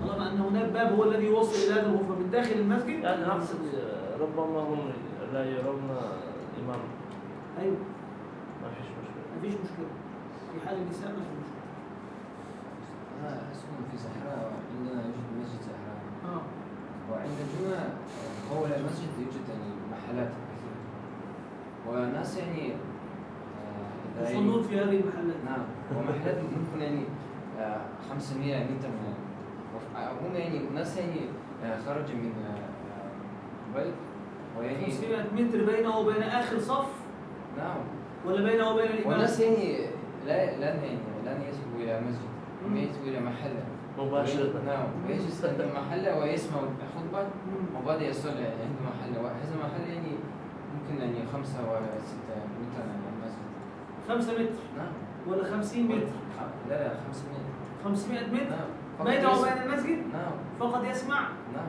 طالما أن هناك باب هو الذي يوصل إلى هذه الغرفة من داخل المسجد. يعني أقصد ربما هم لا يرون إمام. أيوه. ما فيش مشكلة. ما فيش مشكلة. في حال النساء ما في مشكلة. أنا أسكن في زهراء وعندنا يوجد مسجد زهراء. وعند الجمعة حول المسجد يوجد يعني محلات كثيرة وناس يعني يصلون في هذه المحلات. نعم، ومحلات ممكن يعني 500 متر هم يعني ناس يعني خرج من بيت ويعني 500 متر بينه وبين آخر صف. نعم. ولا بينه وبين الإمام. والناس يعني لن يذهبوا إلى مسجد، هم يذهبوا إلى محلة مباشرة. نعم، ويجلس عند محلة ويسمع خطبة وبعد يصلي عند محلة. هذا المحل يعني ممكن يعني 5 و 6 متر عن المسجد. 5 متر. نعم. ولا 50 متر؟ لا 500. 500 متر؟ نعم. بينه وبين المسجد؟ نعم. فقط يسمع؟ نعم.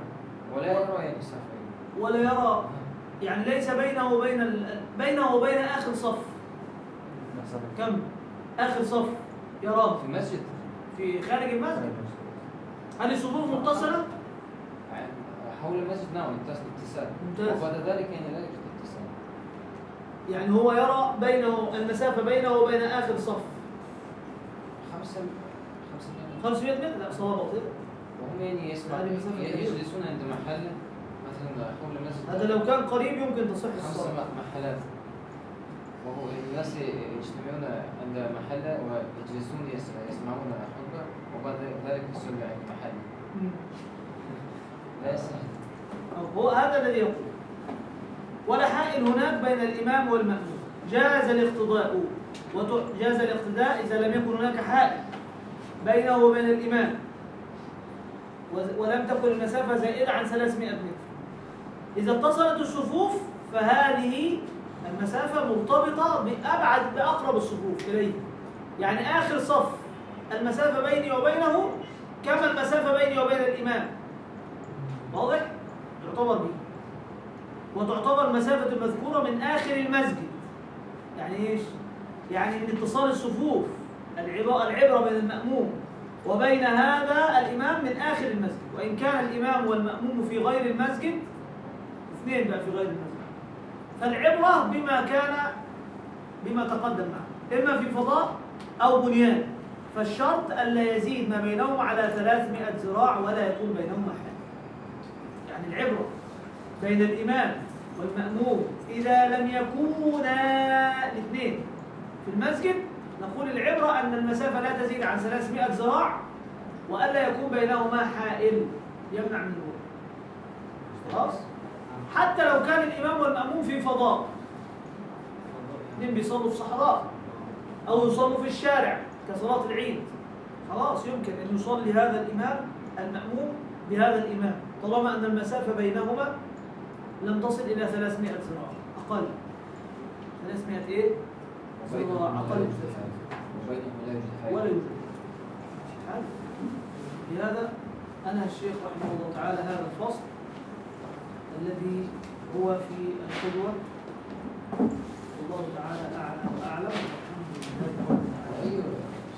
ولا يرى يعني سافر. ولا يرى، يعني ليس بينه وبين آخر صف. كم؟ آخر صف يراه في المسجد. في خارج المسجد. هل الصفوف متصلة؟ حول المسجد نعم اتصال. ممتاز. وبعد ذلك يعني لا يوجد اتصال. يعني هو يرى المسافة بينه وبين آخر صف 500 متر. لا صواب بسيط. وهم يعني يجلسون عند محل مثلا حول المسجد. هذا لو كان قريب يمكن تصح 5 الصلاة. محلات، وهو الناس يجتمعون عند محل ويجلسون يسمعون الخطبة وبعد ذلك يصلون عند محل. لا يصح. هو هذا الذي يقول. ولا حائل هناك بين الإمام والمأموم. جاز الاقتداء إذا لم يكن هناك حائل بينه وبين الإمام ولم تكن المسافة زائدة عن 300 متر. إذا اتصلت الصفوف فهذه المسافة مرتبطة بأقرب الصفوف إليه. يعني آخر صف المسافة بيني وبينه كما المسافة بيني وبين الإمام. واضح؟ تعتبر به. وتعتبر المسافة المذكورة من آخر المسجد. يعني إيش؟ يعني من اتصال الصفوف العبرة بين المأموم وبين هذا الإمام من آخر المسجد. وإن كان الإمام والمأموم في غير المسجد، اثنين بقى في غير المسجد، فالعبرة بما تقدم معه، إما في فضاء أو بنيان. فالشرط ألا يزيد ما بينهما على 300 ذراع ولا يكون بينهما حائل. يعني العبرة بين الإمام والمأموم إذا لم يكونا الاثنين في المسجد، نقول العبرة أن المسافة لا تزيد عن 300 ذراع وألا يكون بينهما حائل يمنع من الوضوء. خلاص؟ حتى لو كان الإمام والمأموم في فضاء، اثنين بيصلوا في صحراء أو يصلوا في الشارع كصلاة العيد، خلاص يمكن أن يصلي هذا الإمام المأموم بهذا الإمام طالما أن المسافة بينهما لم تصل إلى 300 ذراع، أقل 300 إيه؟ ذراع أقل ولا يوجد حال. لهذا أنهى الشيخ رحمه الله تعالى هذا الفصل الذي هو في القدوة، والله تعالى أعلم وأعلم.